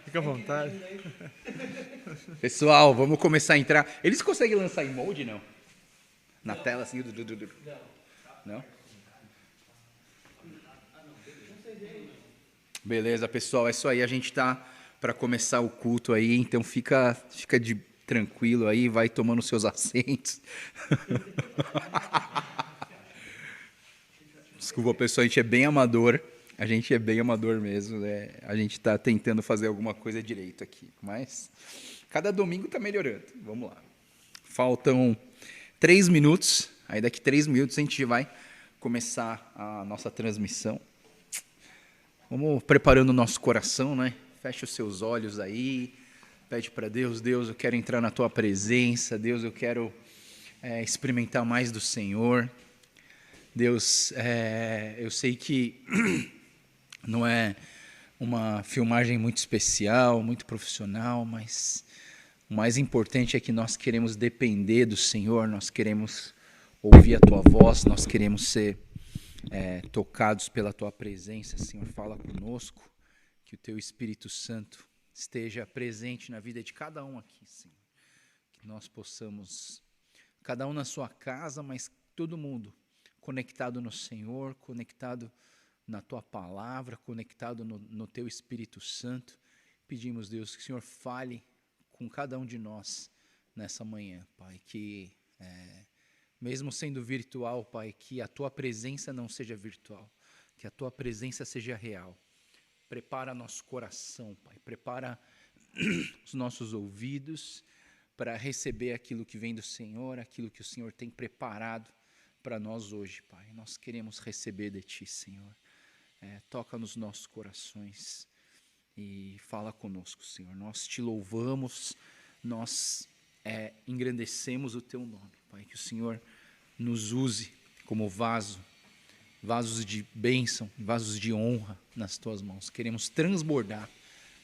Fica à vontade. Pessoal, vamos começar a entrar. Eles conseguem lançar emoji, não? Na tela, assim? Não? Beleza, pessoal, é isso aí. A gente tá para começar o culto aí, então fica tranquilo aí, vai tomando seus assentos. Desculpa, pessoal, a gente é bem amador. A gente é bem amador mesmo, né? A gente está tentando fazer alguma coisa direito aqui, mas cada domingo está melhorando. Vamos lá. Faltam 3 minutos, aí daqui 3 minutos a gente vai começar a nossa transmissão. Vamos preparando o nosso coração, né? Fecha os seus olhos aí, pede para Deus, Deus, eu quero entrar na Tua presença, Deus, eu quero experimentar mais do Senhor. Deus, eu sei que não é uma filmagem muito especial, muito profissional, mas o mais importante é que nós queremos depender do Senhor, nós queremos ouvir a Tua voz, nós queremos ser tocados pela Tua presença. Senhor, fala conosco, que o Teu Espírito Santo esteja presente na vida de cada um aqui, Senhor. Que nós possamos, cada um na sua casa, mas todo mundo conectado no Senhor, conectado na Tua palavra, conectado no Teu Espírito Santo. Pedimos, Deus, que o Senhor fale com cada um de nós nessa manhã, Pai, que mesmo sendo virtual, Pai, que a Tua presença não seja virtual, que a Tua presença seja real. Prepara nosso coração, Pai, prepara os nossos ouvidos para receber aquilo que vem do Senhor, aquilo que o Senhor tem preparado para nós hoje, Pai. Nós queremos receber de Ti, Senhor. Toca nos nossos corações e fala conosco, Senhor. Nós Te louvamos, nós engrandecemos o Teu nome, Pai. Que o Senhor nos use como vasos de bênção, vasos de honra nas Tuas mãos. Queremos transbordar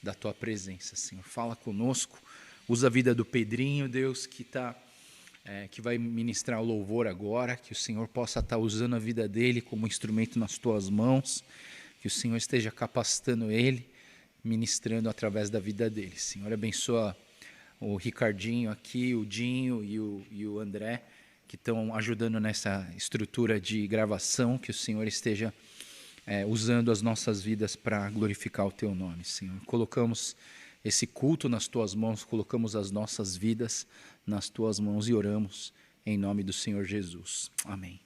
da Tua presença, Senhor. Fala conosco, usa a vida do Pedrinho, Deus, que vai ministrar o louvor agora, que o Senhor possa estar usando a vida dele como instrumento nas Tuas mãos, que o Senhor esteja capacitando ele, ministrando através da vida dele. Senhor, abençoa o Ricardinho aqui, o Dinho e o André, que estão ajudando nessa estrutura de gravação, que o Senhor esteja usando as nossas vidas para glorificar o Teu nome, Senhor. Colocamos esse culto nas Tuas mãos, colocamos as nossas vidas nas Tuas mãos e oramos em nome do Senhor Jesus. Amém.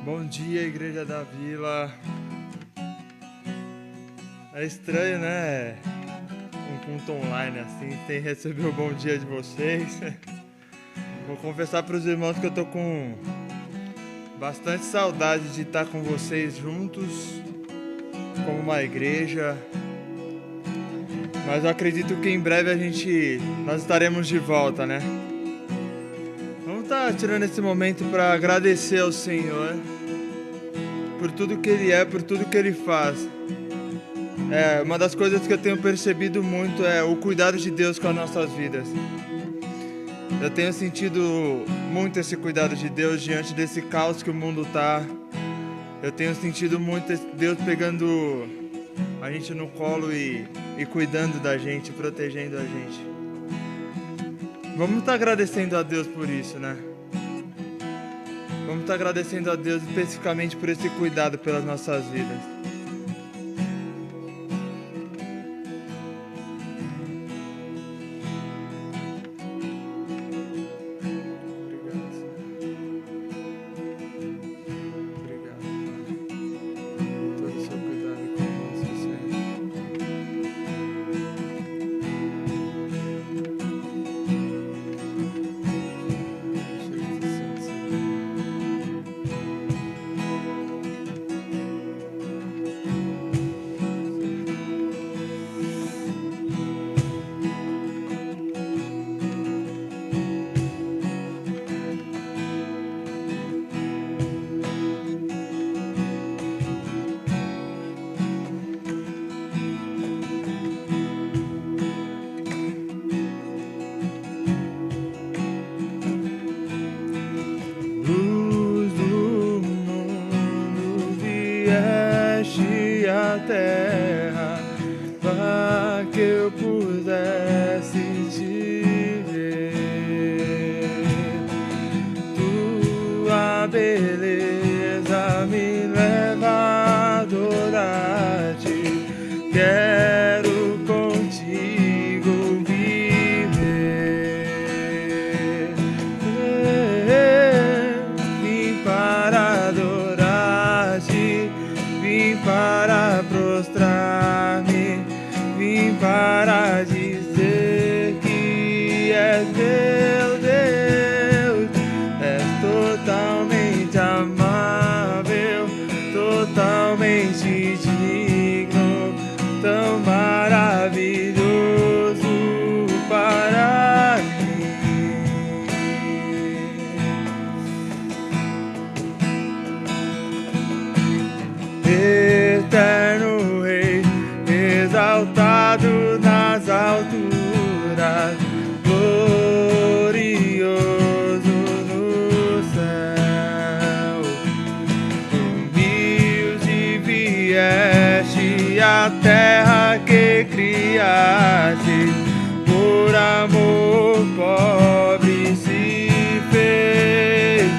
Bom dia, Igreja da Vila. É estranho, né? Um culto online assim, sem receber o bom dia de vocês. Vou confessar para os irmãos que eu tô com bastante saudade de estar com vocês juntos, como uma igreja. Mas eu acredito que em breve nós estaremos de volta, né? Vamos estar tirando esse momento para agradecer ao Senhor por tudo que Ele é, por tudo que Ele faz. Uma das coisas que eu tenho percebido muito é o cuidado de Deus com as nossas vidas. Eu tenho sentido muito esse cuidado de Deus diante desse caos que o mundo está. Eu tenho sentido muito Deus pegando a gente no colo e cuidando da gente, protegendo a gente. Vamos estar agradecendo a Deus por isso, né? Vamos estar agradecendo a Deus especificamente por esse cuidado pelas nossas vidas. te ver. Tua beleza me leva a adorar-te. Quero contigo viver. Vim para adorar-te, vim para prostrar-me, vim para dizer que és meu Deus. És totalmente amável, totalmente digno, tão maravilhoso para mim. Eterno Rei, exaltado nas alturas, glorioso no céu. Humilde vieste à terra que criaste, por amor pobre se fez.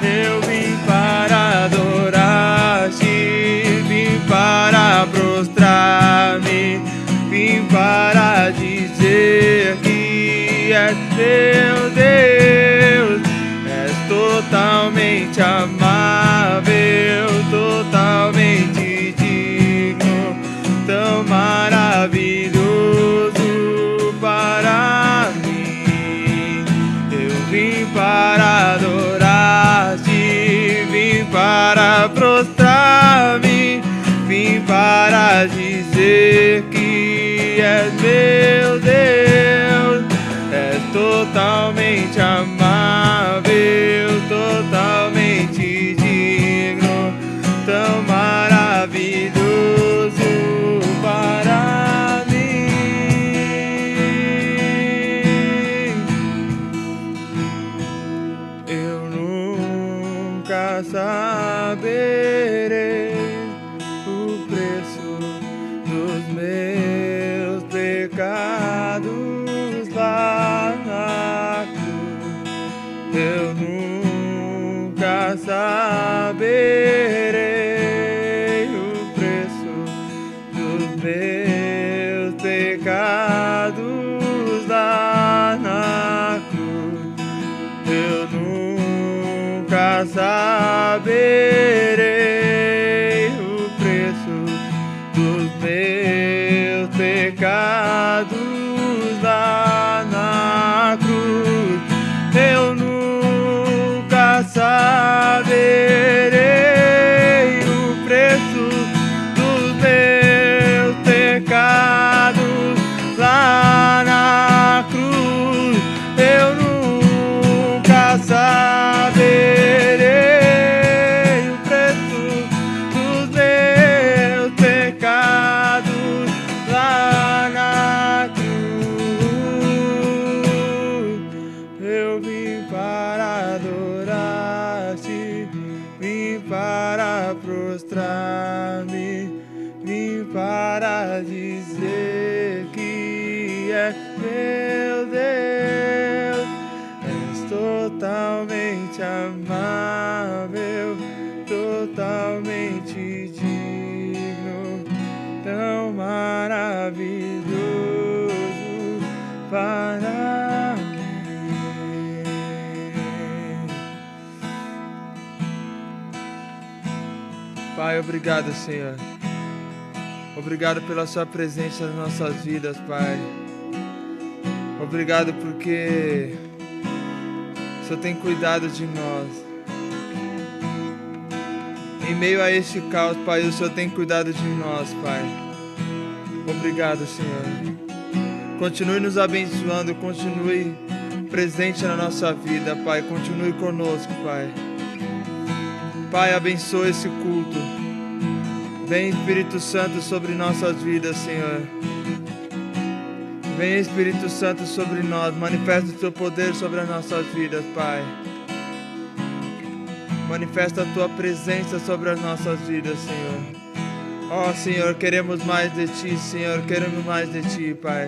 Eu vim para adorar-te, vim para prostrar-me, vim para dizer que és meu Deus. És totalmente amável, totalmente digno, tão maravilhoso para mim. Eu vim para adorar-te, vim para prostrar-me, vim para dizer que és meu Deus. És totalmente amável, totalmente digno, tão maravilhoso para mim. Eu nunca saberei o preço dos meus pecados lá na cruz. Eu nunca saberei o preço dos meus pecados lá na cruz. Eu nunca saberei o preço dos meus pecados lá na cruz. Eu nunca saberei o preço dos meus pecados lá na cruz. Eu nunca saberei o preço dos meus pecados lá na cruz. Eu vim para adorar-te, vim para prostrar-me, vim para dizer que és meu Deus. És totalmente amável, totalmente digno, tão maravilhoso para mim. Pai, obrigado, Senhor. Obrigado pela sua presença nas nossas vidas, Pai. Obrigado porque o Senhor tem cuidado de nós. Em meio a este caos, Pai, o Senhor tem cuidado de nós, Pai. Obrigado, Senhor. Continue nos abençoando, continue presente na nossa vida, Pai. Continue conosco, Pai. Pai, abençoa esse culto. Vem, Espírito Santo, sobre nossas vidas, Senhor. Vem, Espírito Santo, sobre nós. Manifesta o Teu poder sobre as nossas vidas, Pai. Manifesta a Tua presença sobre as nossas vidas, Senhor. Ó Senhor, queremos mais de Ti, Senhor, queremos mais de Ti, Pai.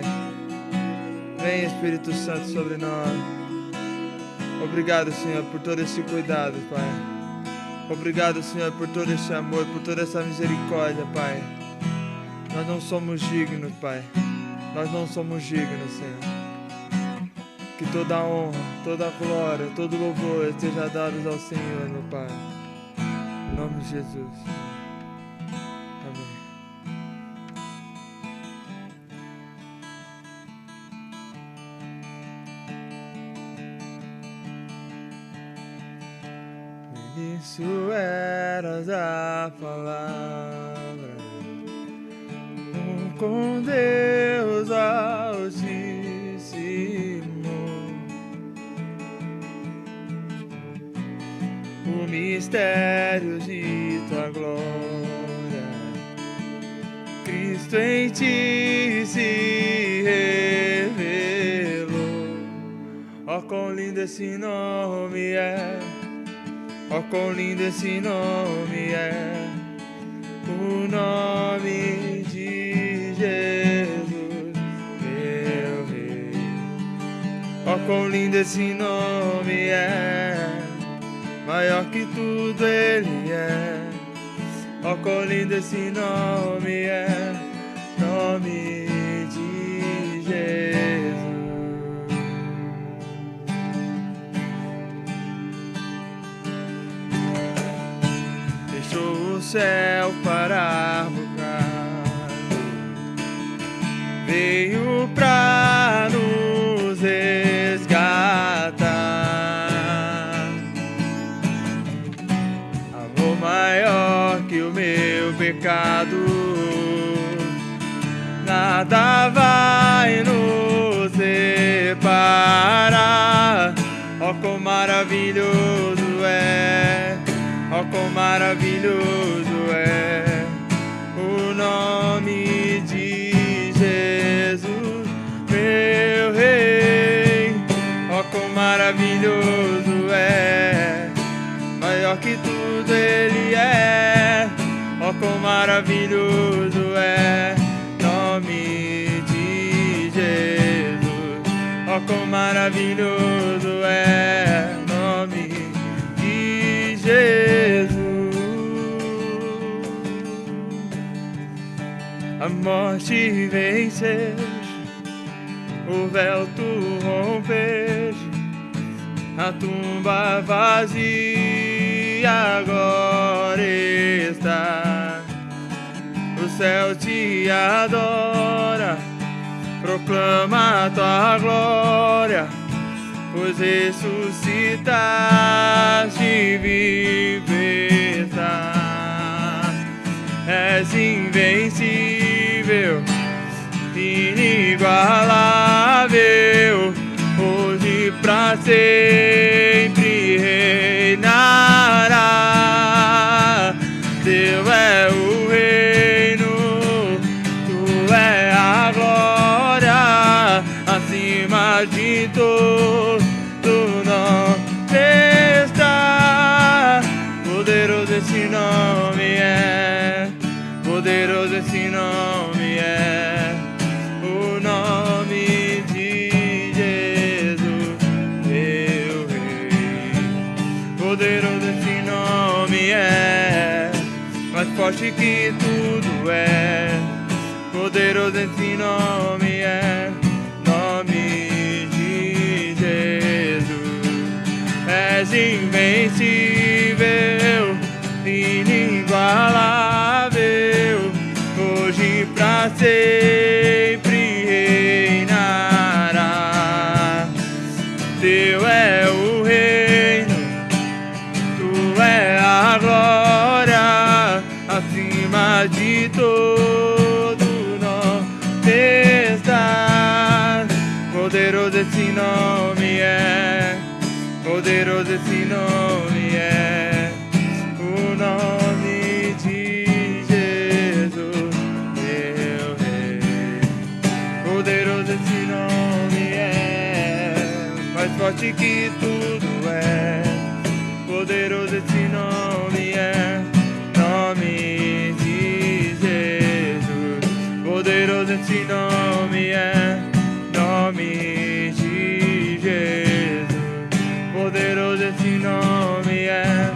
Vem Espírito Santo sobre nós. Obrigado, Senhor, por todo esse cuidado, Pai. Obrigado, Senhor, por todo esse amor, por toda essa misericórdia, Pai. Nós não somos dignos, Pai. Nós não somos dignos, Senhor. Que toda a honra, toda a glória, todo o louvor esteja dados ao Senhor, meu Pai. Em nome de Jesus. Amém. No início eras a palavra, com Deus Altíssimo. O mistério de tua glória, Cristo em ti se revelou. Ó, quão lindo esse nome é, ó, quão lindo esse nome é, o nome de Jesus, meu Rei. Ó, quão lindo esse nome é, maior que tudo Ele é. Ó, quão lindo esse nome é, nome de Jesus. Deixou o céu para rogar, veio pra nos resgatar. Maior que o meu pecado, nada vai nos separar. Ó, quão maravilhoso é, ó, quão maravilhoso é o nome de Jesus, meu Rei. Ó, quão maravilhoso é, maior que tudo Ele é. Ó, quão maravilhoso é, nome de Jesus. Ó, quão maravilhoso é, nome de Jesus. A morte vencer, o véu tu romper, a tumba vazia agora está. O céu te adora, proclama a tua glória, pois ressuscitaste, viver está. És invencível, inigualável, hoje pra sempre reinará. Teu é o reino, tu é a glória, acima de todo nome está. Poderoso esse nome é, poderoso esse nome é, o nome de Jesus, meu Rei. Poderoso esse nome é, mais forte que tudo é. Poderoso esse nome é, nome de Jesus. És invencível, inigualável, hoje pra sempre reinará. Teu é o reino, tu é a glória, acima de todo nome está. Poderoso esse nome é, poderoso esse nome é, o nome de Jesus, meu Rei. Poderoso esse nome é, mais forte que tudo é. Poderoso esse nome é, nome de Jesus. esse nome é nome de Jesus. Poderoso esse nome é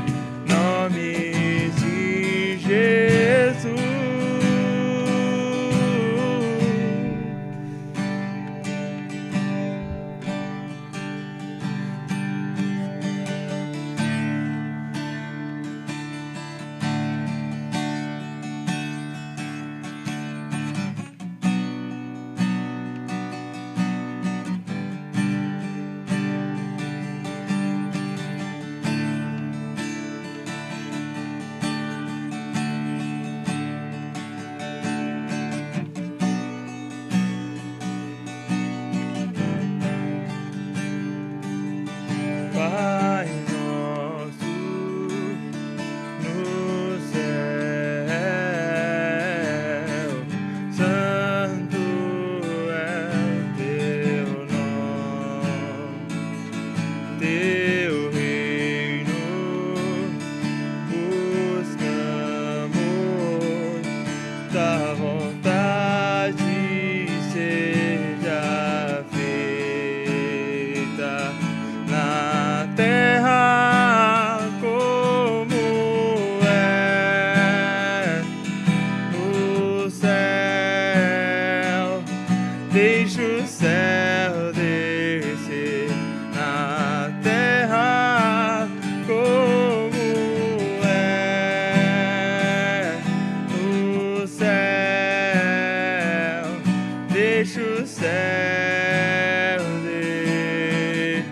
nome de Jesus. Pai nosso no céu, santo é teu nome, teu reino buscamos, da vontade seja feita na terra como é no céu. Deixa o céu descer na terra como é no céu. Deixa o céu descer.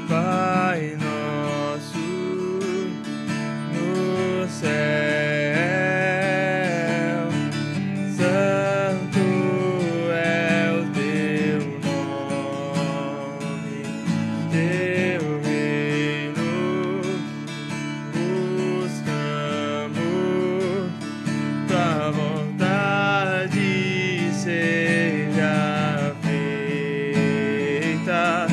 Pai nosso no céu, santo é o teu nome, teu reino buscamos, tua vontade seja feita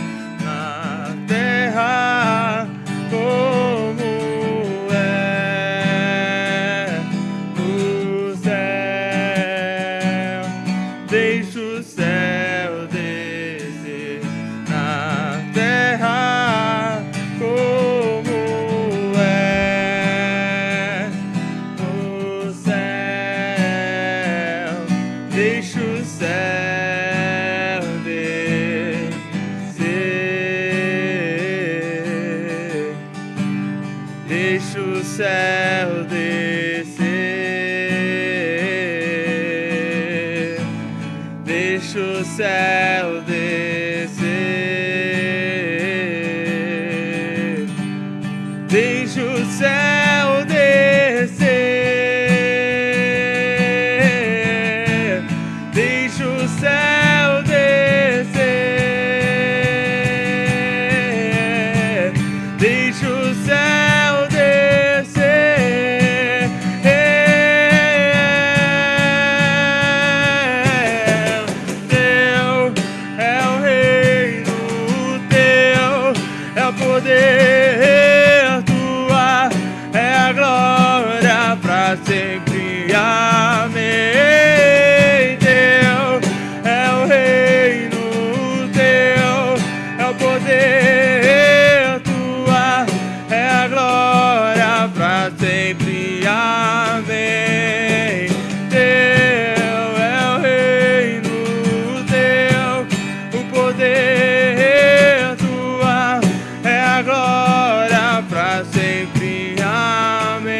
na terra como é no céu. Deixa o céu descer na terra como é no céu. Deixa o céu descer. Deixa o céu descer. Deixa o céu descer. Deixa o céu descer. Deixa o céu descer. Deixa o céu descer. Teu é o reino, teu é o poder, tua é a glória pra sempre. Amém. Teu é o reino, teu é o poder, tua é a glória pra sempre. Amém. Teu é o reino, teu o poder, tua é a glória pra sempre. Amém.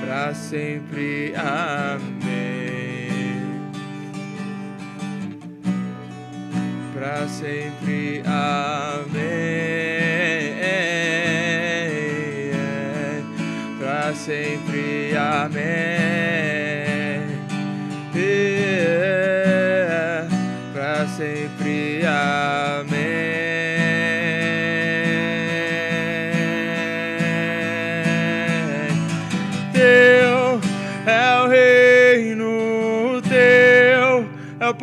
Pra sempre. Amém. Pra sempre. Amém. Pra sempre. Amém. Pra sempre. Amém. Teu é o reino, teu é o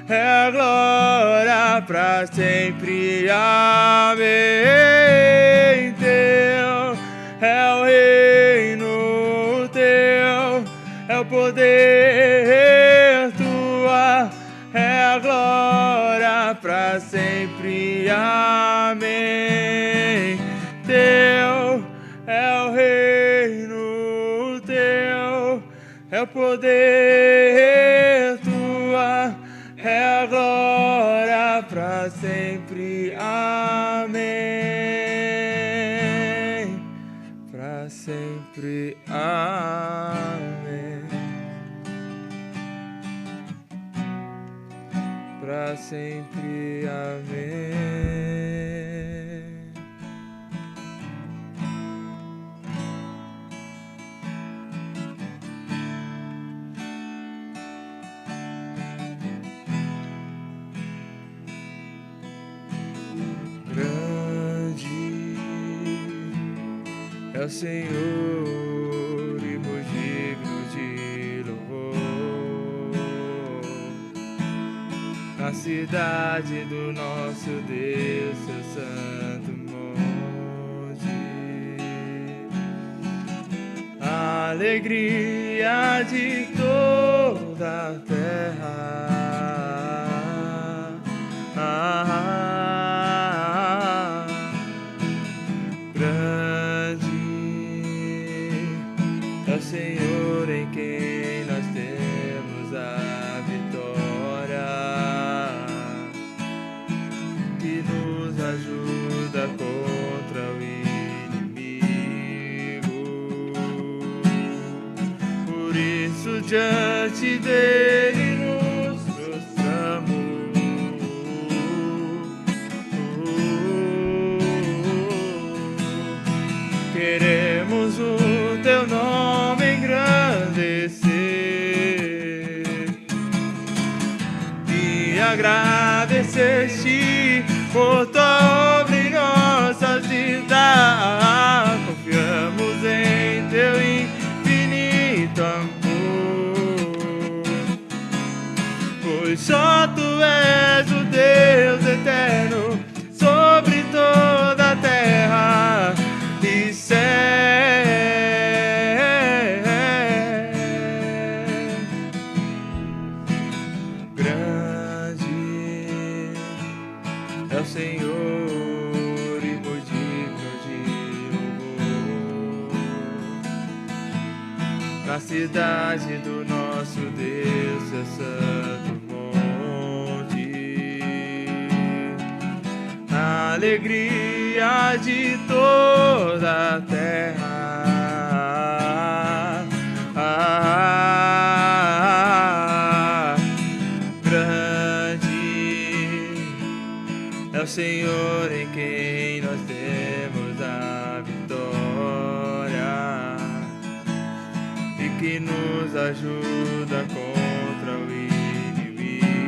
é a glória para sempre. Amém. Teu é o reino, teu é o poder, tua é a glória para sempre. Amém. Teu é o reino, teu é o poder, tua é a glória para sempre. Amém. Para sempre. Amém. Para sempre. Amém. Grande é o Senhor e muito digno de louvor. Na cidade do nosso Deus, seu santo monte, a alegria de toda a terra. Grande é o Senhor em quem nós temos a vitória, que nos ajuda contra o inimigo. Por isso diante dele nos prostramos. Queremos o teu nome engrandecer e agradecer-te por tua obra em nossas vidas. Confiamos em teu infinito amor, pois só tu és o Deus eterno sobre toda a terra e céu. Grande é o Senhor e muito digno de louvor. Na cidade do nosso Deus, seu santo monte, a alegria de toda a terra. Grande é o Senhor em quem nós temos a vitória e que nos ajuda contra o inimigo.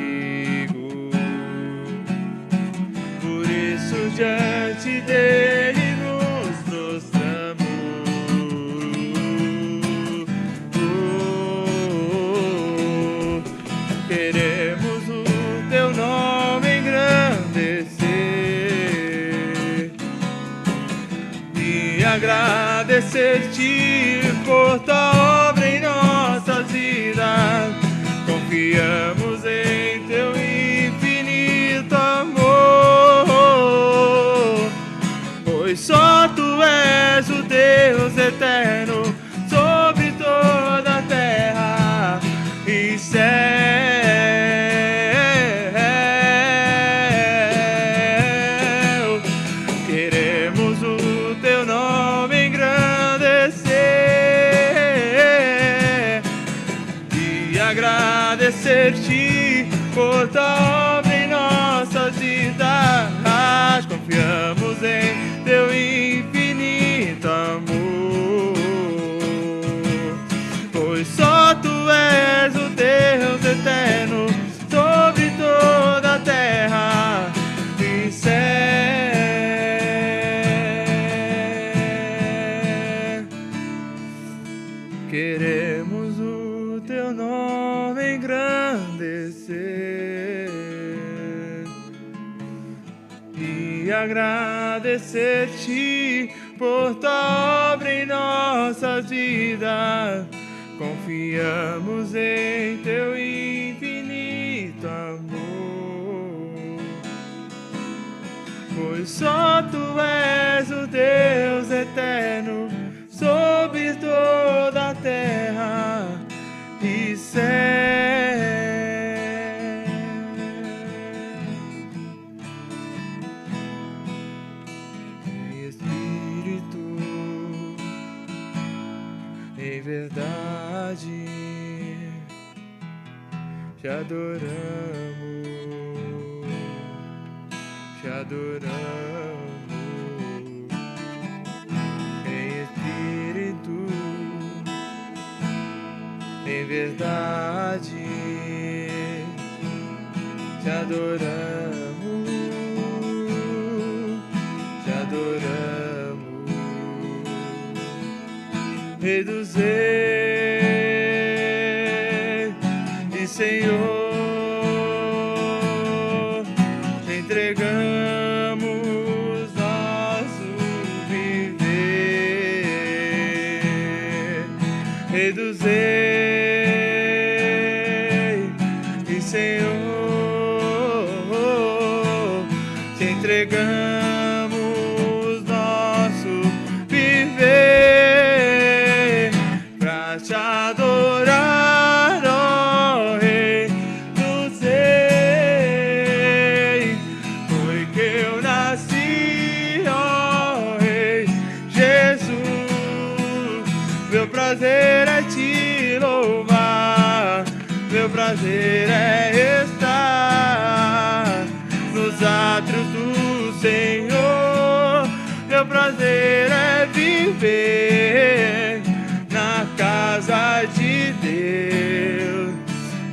Por isso diante dele nos prostramos. Queremos o teu nome engrandecer e agradecer-te por tua obra em nossas vidas. Confiamos em teu infinito amor, pois só tu és o Deus eterno sobre toda a terra e céu. Queremos o teu nome engrandecer e agradecer-te por tua obra em nossas vidas. Confiamos em teu infinito amor, pois só tu és o Deus eterno sobre toda a terra e céu. Queremos o teu nome engrandecer e agradecer-te por tua obra em nossas vidas. Confiamos em teu infinito amor, pois só tu és o Deus eterno sobre toda a terra e céu. Em espírito, em verdade, te adoramos, te adoramos. Em espírito, em verdade, te adoramos, te adoramos. Rei dos reis e Senhor, te entregamos nosso viver. Rei dos reis e Senhor, te entregamos nosso viver pra te adorar, ó Rei dos reis. Foi que eu nasci, ó Rei Jesus. Meu prazer é te louvar, meu prazer é estar nos átrios do Senhor. Meu prazer é viver na casa de Deus,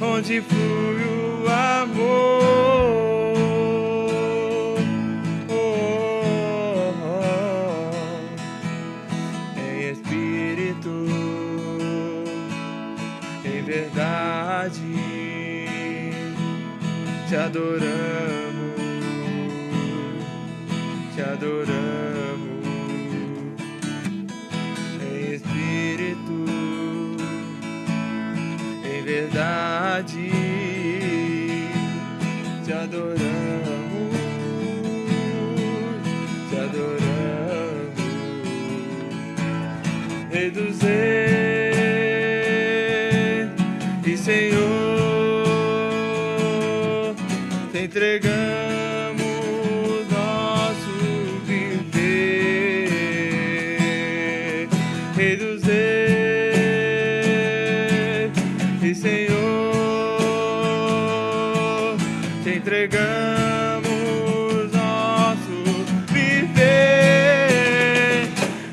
onde flui o amor. Em espírito, em verdade, te adoramos, te adoramos. Em espírito, em verdade, te adoramos, te adoramos. Rei dos reis e Senhor, te entregamos nosso viver. Rei dos reis e Senhor, te entregamos nosso viver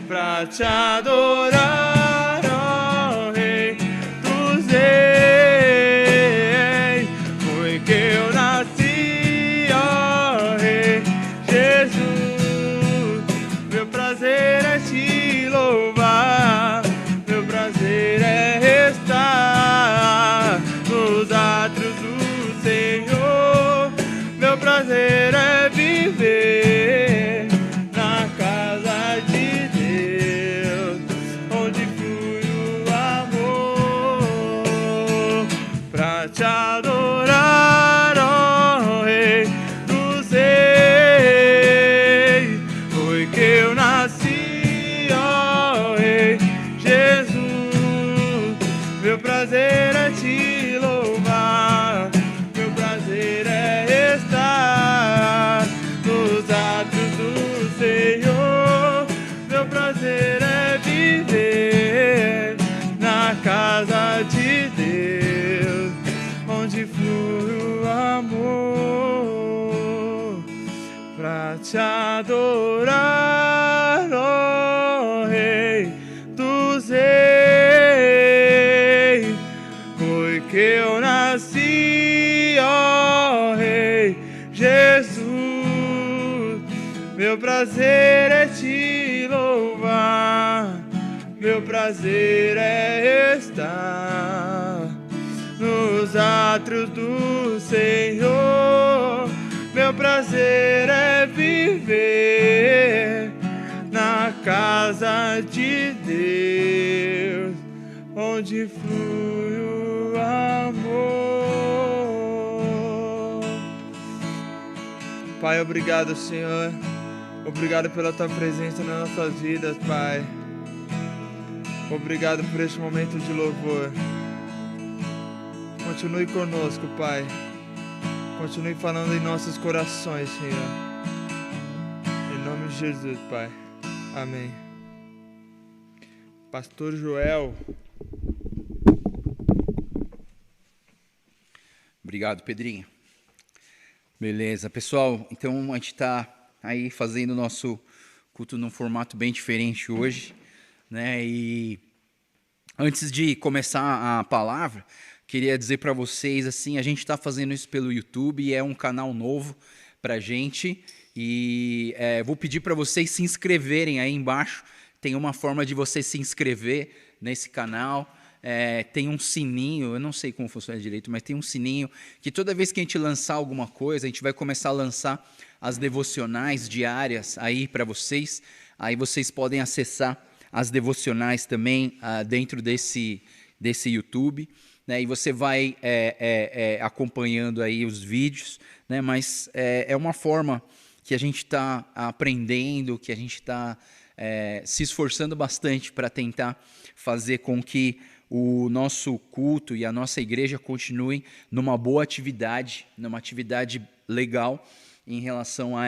pra te adorar, ó Rei dos reis. Foi que eu nasci, ó Rei Jesus. Meu prazer é te louvar, meu prazer é estar nos átrios do Senhor. Meu prazer é viver na casa de Deus, onde flui o amor. Pra te adorar, ó Rei dos reis. Foi que eu nasci, ó Rei Jesus. Meu prazer é te louvar, meu prazer é estar nos átrios do Senhor. Meu prazer é viver na casa de Deus, onde flui o amor. Pra te adorar, ó Rei dos reis. Foi que eu nasci, ó Rei Jesus. Meu prazer é te louvar, meu prazer é estar nos átrios do Senhor. Meu prazer é viver na casa de Deus, onde flui o amor. Pai, obrigado, Senhor. Obrigado pela tua presença nas nossas vidas, Pai. Obrigado por este momento de louvor. Continue conosco, Pai. Continue falando em nossos corações, Senhor. Em nome de Jesus, Pai. Amém. Pastor Joel. Obrigado, Pedrinho. Beleza, pessoal. Então a gente está aí fazendo o nosso culto num formato bem diferente hoje, né? E antes de começar a palavra, queria dizer para vocês, assim, a gente está fazendo isso pelo YouTube e é um canal novo para a gente. E vou pedir para vocês se inscreverem aí embaixo. Tem uma forma de você se inscrever nesse canal. Tem um sininho, eu não sei como funciona direito, mas tem um sininho que toda vez que a gente lançar alguma coisa, a gente vai começar a lançar as devocionais diárias aí para vocês. Aí vocês podem acessar as devocionais também dentro desse YouTube. Né, e você vai acompanhando aí os vídeos, né, mas é uma forma que a gente está aprendendo, que a gente está se esforçando bastante para tentar fazer com que o nosso culto e a nossa igreja continuem numa boa atividade, numa atividade legal em relação a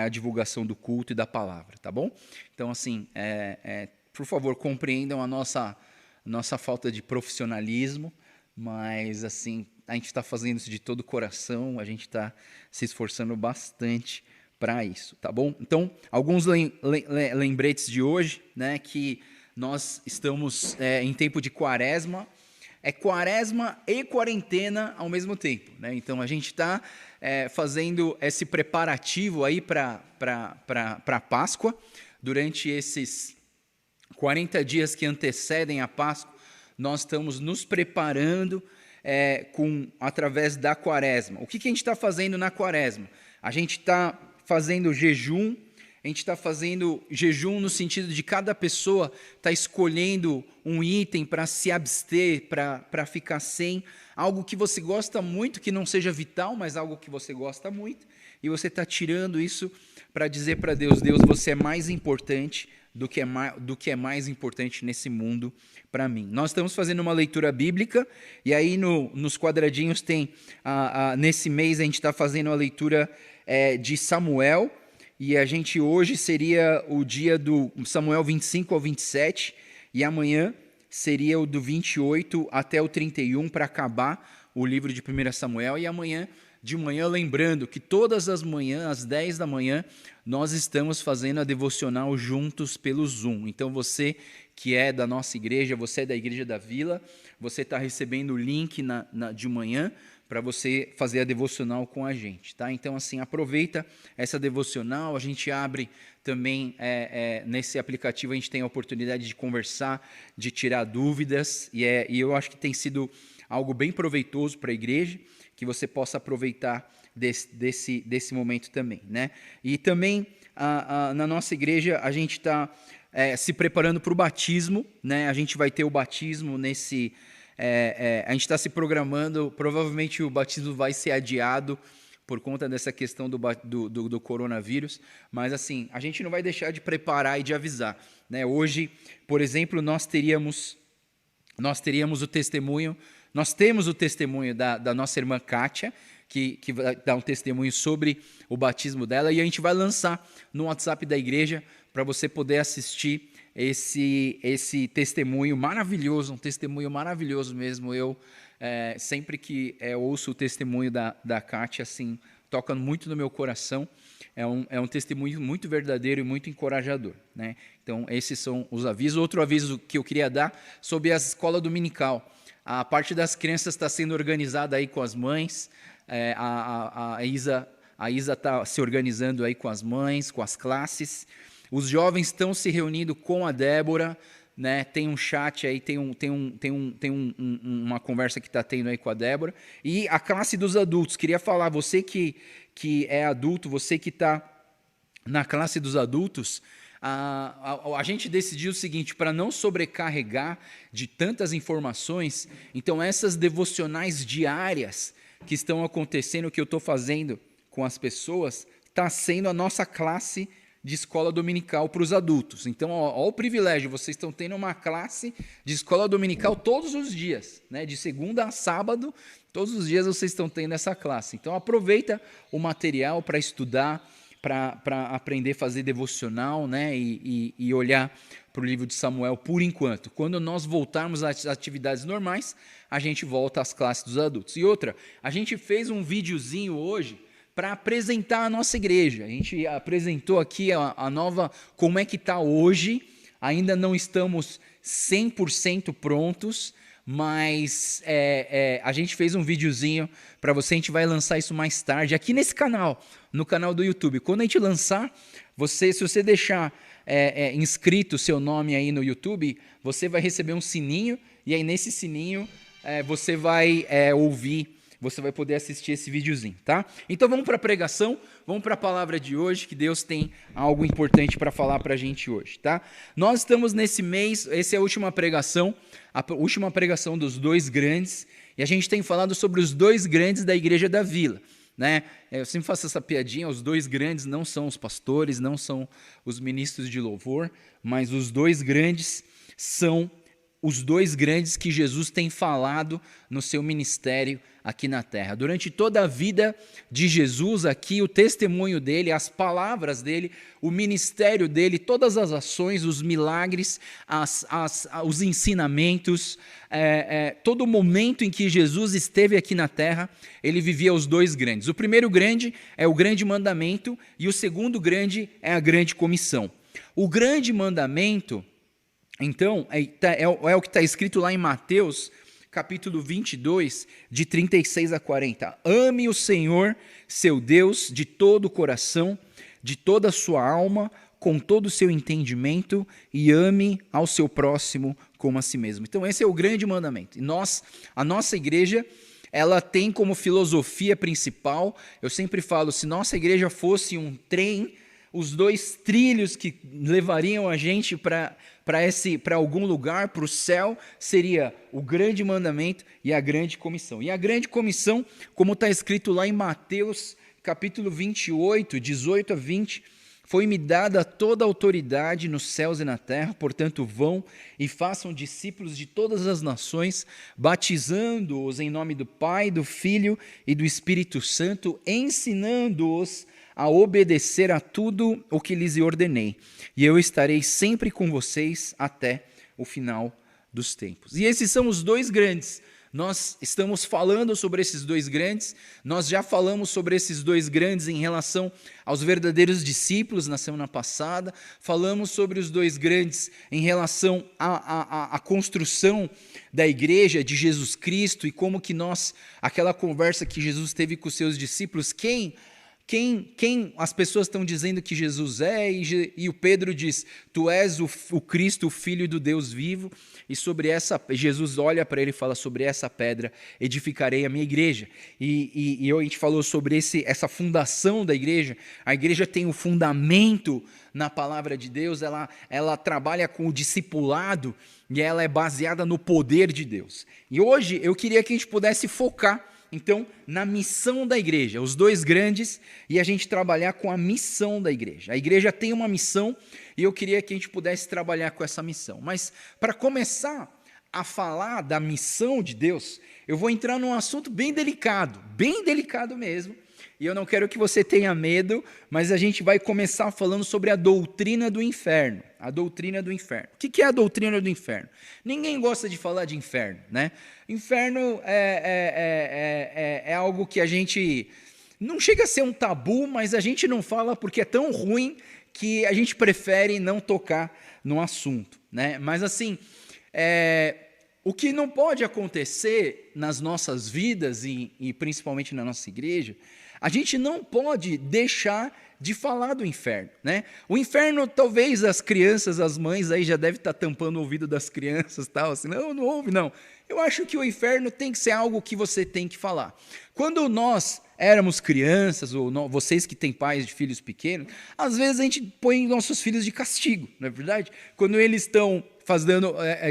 a divulgação do culto e da palavra, tá bom? Então, assim, por favor, compreendam a nossa falta de profissionalismo, mas assim, a gente está fazendo isso de todo o coração, a gente está se esforçando bastante para isso, tá bom? Então, alguns lembretes de hoje, né, que nós estamos em tempo de quaresma, quaresma e quarentena ao mesmo tempo, né? Então, a gente está fazendo esse preparativo aí para a Páscoa, durante esses 40 dias que antecedem a Páscoa, nós estamos nos preparando através da quaresma. O que a gente está fazendo na quaresma? A gente está fazendo jejum, a gente está fazendo jejum no sentido de cada pessoa está escolhendo um item para se abster, para ficar sem, algo que você gosta muito, que não seja vital, mas algo que você gosta muito, e você está tirando isso para dizer para Deus, Deus, você é mais importante do que é mais importante nesse mundo para mim. Nós estamos fazendo uma leitura bíblica, e aí nos quadradinhos tem, nesse mês a gente está fazendo a leitura de Samuel, e a gente hoje seria o dia do Samuel 25 ao 27, e amanhã seria o do 28 até o 31 para acabar o livro de 1 Samuel, e amanhã de manhã, lembrando que todas as manhãs, às 10 da manhã, nós estamos fazendo a devocional juntos pelo Zoom. Então, você que é da nossa igreja, você é da Igreja da Vila, você está recebendo o link de manhã para você fazer a devocional com a gente, tá? Então, assim, aproveita essa devocional, a gente abre também, nesse aplicativo, a gente tem a oportunidade de conversar, de tirar dúvidas, e eu acho que tem sido algo bem proveitoso para a igreja, que você possa aproveitar desse momento também, né? E também, na nossa igreja, a gente está se preparando para o batismo, né? A gente vai ter o batismo nesse... a gente está se programando, provavelmente o batismo vai ser adiado por conta dessa questão do coronavírus, mas assim, a gente não vai deixar de preparar e de avisar, né? Hoje, por exemplo, nós teríamos o testemunho, nós temos o testemunho da nossa irmã Kátia, que vai dar um testemunho sobre o batismo dela, e a gente vai lançar no WhatsApp da igreja para você poder assistir esse testemunho maravilhoso, um testemunho maravilhoso mesmo. Eu, sempre que ouço o testemunho da Kátia, assim, toca muito no meu coração. É um testemunho muito verdadeiro e muito encorajador, né? Então, esses são os avisos. Outro aviso que eu queria dar sobre a escola dominical. A parte das crianças está sendo organizada aí com as mães. A Isa está se organizando aí com as mães, com as classes. Os jovens estão se reunindo com a Débora né? Tem um chat aí, uma conversa que está tendo aí com a Débora. E a classe dos adultos, queria falar, você que é adulto, você que está na classe dos adultos, a gente decidiu o seguinte, para não sobrecarregar de tantas informações, então essas devocionais diárias que estão acontecendo, que eu estou fazendo com as pessoas, está sendo a nossa classe de escola dominical para os adultos. Então, ó o privilégio, vocês estão tendo uma classe de escola dominical todos os dias, né? De segunda a sábado, todos os dias vocês estão tendo essa classe. Então, aproveita o material para estudar, para aprender a fazer devocional, né? E olhar para o livro de Samuel por enquanto. Quando nós voltarmos às atividades normais, a gente volta às classes dos adultos. E outra, a gente fez um videozinho hoje para apresentar a nossa igreja. A gente apresentou aqui a nova, como é que está hoje. Ainda não estamos 100% prontos, mas a gente fez um videozinho para você. A gente vai lançar isso mais tarde aqui nesse canal, no canal do YouTube. Quando a gente lançar, se você deixar inscrito o seu nome aí no YouTube, você vai receber um sininho, e aí nesse sininho você vai ouvir, você vai poder assistir esse videozinho, tá? Então vamos para a pregação, vamos para a palavra de hoje, que Deus tem algo importante para falar para a gente hoje, tá? Nós estamos nesse mês, essa é a última pregação dos dois grandes, e a gente tem falado sobre os dois grandes da Igreja da Vila, né? Eu sempre faço essa piadinha, os dois grandes não são os pastores, não são os ministros de louvor, mas os dois grandes são os dois grandes que Jesus tem falado no seu ministério aqui na terra. Durante toda a vida de Jesus aqui, o testemunho dele, as palavras dele, o ministério dele, todas as ações, os milagres, os ensinamentos, todo momento em que Jesus esteve aqui na terra, ele vivia os dois grandes. O primeiro grande é o grande mandamento e o segundo grande é a grande comissão. O grande mandamento, então, é o que está escrito lá em Mateus, capítulo 22, de 36 a 40. Ame o Senhor, seu Deus, de todo o coração, de toda a sua alma, com todo o seu entendimento, e ame ao seu próximo como a si mesmo. Então, esse é o grande mandamento. E a nossa igreja, ela tem como filosofia principal, eu sempre falo, se nossa igreja fosse um trem, os dois trilhos que levariam a gente para algum lugar, para o céu, seria o grande mandamento e a grande comissão. E a grande comissão, como está escrito lá em Mateus, capítulo 28, 18 a 20, foi-me dada toda a autoridade nos céus e na terra, portanto vão e façam discípulos de todas as nações, batizando-os em nome do Pai, do Filho e do Espírito Santo, ensinando-os a obedecer a tudo o que lhes ordenei, e eu estarei sempre com vocês até o final dos tempos. E esses são os dois grandes. Nós estamos falando sobre esses dois grandes, nós já falamos sobre esses dois grandes em relação aos verdadeiros discípulos na semana passada, falamos sobre os dois grandes em relação à construção da igreja de Jesus Cristo e como que aquela conversa que Jesus teve com os seus discípulos, quem as pessoas estão dizendo que Jesus é, e o Pedro diz, tu és o Cristo, o Filho do Deus vivo, e Jesus olha para ele e fala, sobre essa pedra edificarei a minha igreja. E a gente falou sobre essa fundação da igreja. A igreja tem o fundamento na palavra de Deus, ela trabalha com o discipulado, e ela é baseada no poder de Deus. E hoje eu queria que a gente pudesse focar então, na missão da igreja, os dois grandes, e a gente trabalhar com a missão da igreja. A igreja tem uma missão e eu queria que a gente pudesse trabalhar com essa missão. Mas, para começar a falar da missão de Deus, eu vou entrar num assunto bem delicado mesmo, e eu não quero que você tenha medo, mas a gente vai começar falando sobre a doutrina do inferno. A doutrina do inferno. O que é a doutrina do inferno? Ninguém gosta de falar de inferno, né? Inferno é algo que a gente não chega a ser um tabu, mas a gente não fala porque é tão ruim que a gente prefere não tocar no assunto, né? Mas assim, O que não pode acontecer nas nossas vidas e principalmente na nossa igreja, a gente não pode deixar de falar do inferno, né? O inferno, talvez as crianças, as mães aí já devem estar tampando o ouvido das crianças, tal, assim, não ouve, não. Eu acho que o inferno tem que ser algo que você tem que falar. Quando nós éramos crianças, ou vocês que têm pais de filhos pequenos, às vezes a gente põe nossos filhos de castigo, não é verdade? Quando eles estão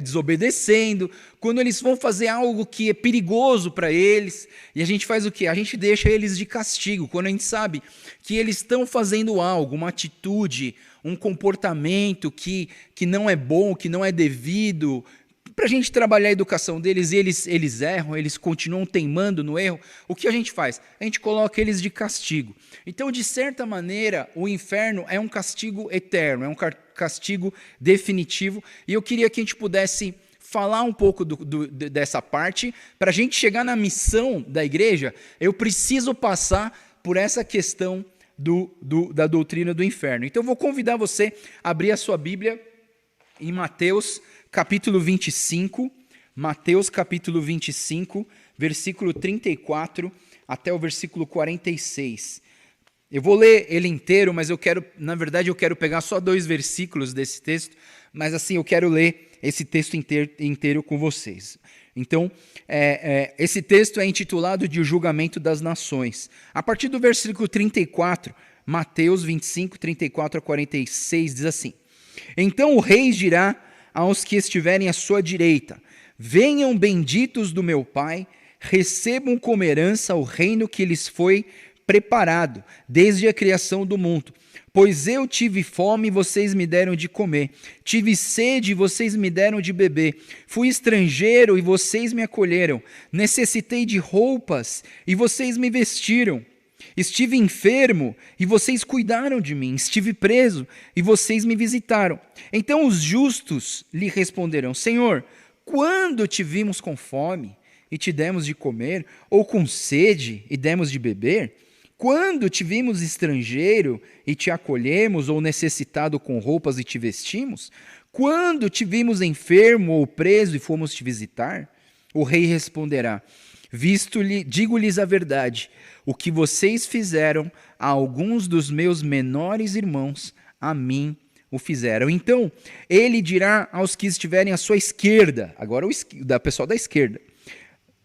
desobedecendo, quando eles vão fazer algo que é perigoso para eles, e a gente faz o quê? A gente deixa eles de castigo, quando a gente sabe que eles estão fazendo algo, uma atitude, um comportamento que não é bom, que não é devido, para a gente trabalhar a educação deles, e eles erram, eles continuam teimando no erro, o que a gente faz? A gente coloca eles de castigo. Então, de certa maneira, o inferno é um castigo eterno, é um castigo definitivo, e eu queria que a gente pudesse falar um pouco dessa parte. Para a gente chegar na missão da igreja, eu preciso passar por essa questão da doutrina do inferno. Então, eu vou convidar você a abrir a sua Bíblia em Mateus capítulo 25, Mateus capítulo 25, versículo 34 até o versículo 46. Eu vou ler ele inteiro, mas eu quero pegar só 2 versículos desse texto, mas assim, eu quero ler esse texto inteiro com vocês. Então, esse texto é intitulado de O Julgamento das Nações. A partir do versículo 34, Mateus 25, 34 a 46, diz assim: Então o rei dirá aos que estiverem à sua direita: Venham benditos do meu Pai, recebam como herança o reino que lhes foi preparado desde a criação do mundo. Pois eu tive fome e vocês me deram de comer, tive sede e vocês me deram de beber, fui estrangeiro e vocês me acolheram, necessitei de roupas e vocês me vestiram. Estive enfermo e vocês cuidaram de mim, estive preso e vocês me visitaram. Então os justos lhe responderão: Senhor, quando te vimos com fome e te demos de comer, ou com sede e demos de beber? Quando te vimos estrangeiro e te acolhemos, ou necessitado com roupas e te vestimos? Quando te vimos enfermo ou preso e fomos te visitar? O rei responderá: digo-lhes a verdade, o que vocês fizeram a alguns dos meus menores irmãos, a mim o fizeram. Então, ele dirá aos que estiverem à sua esquerda, agora o pessoal da esquerda,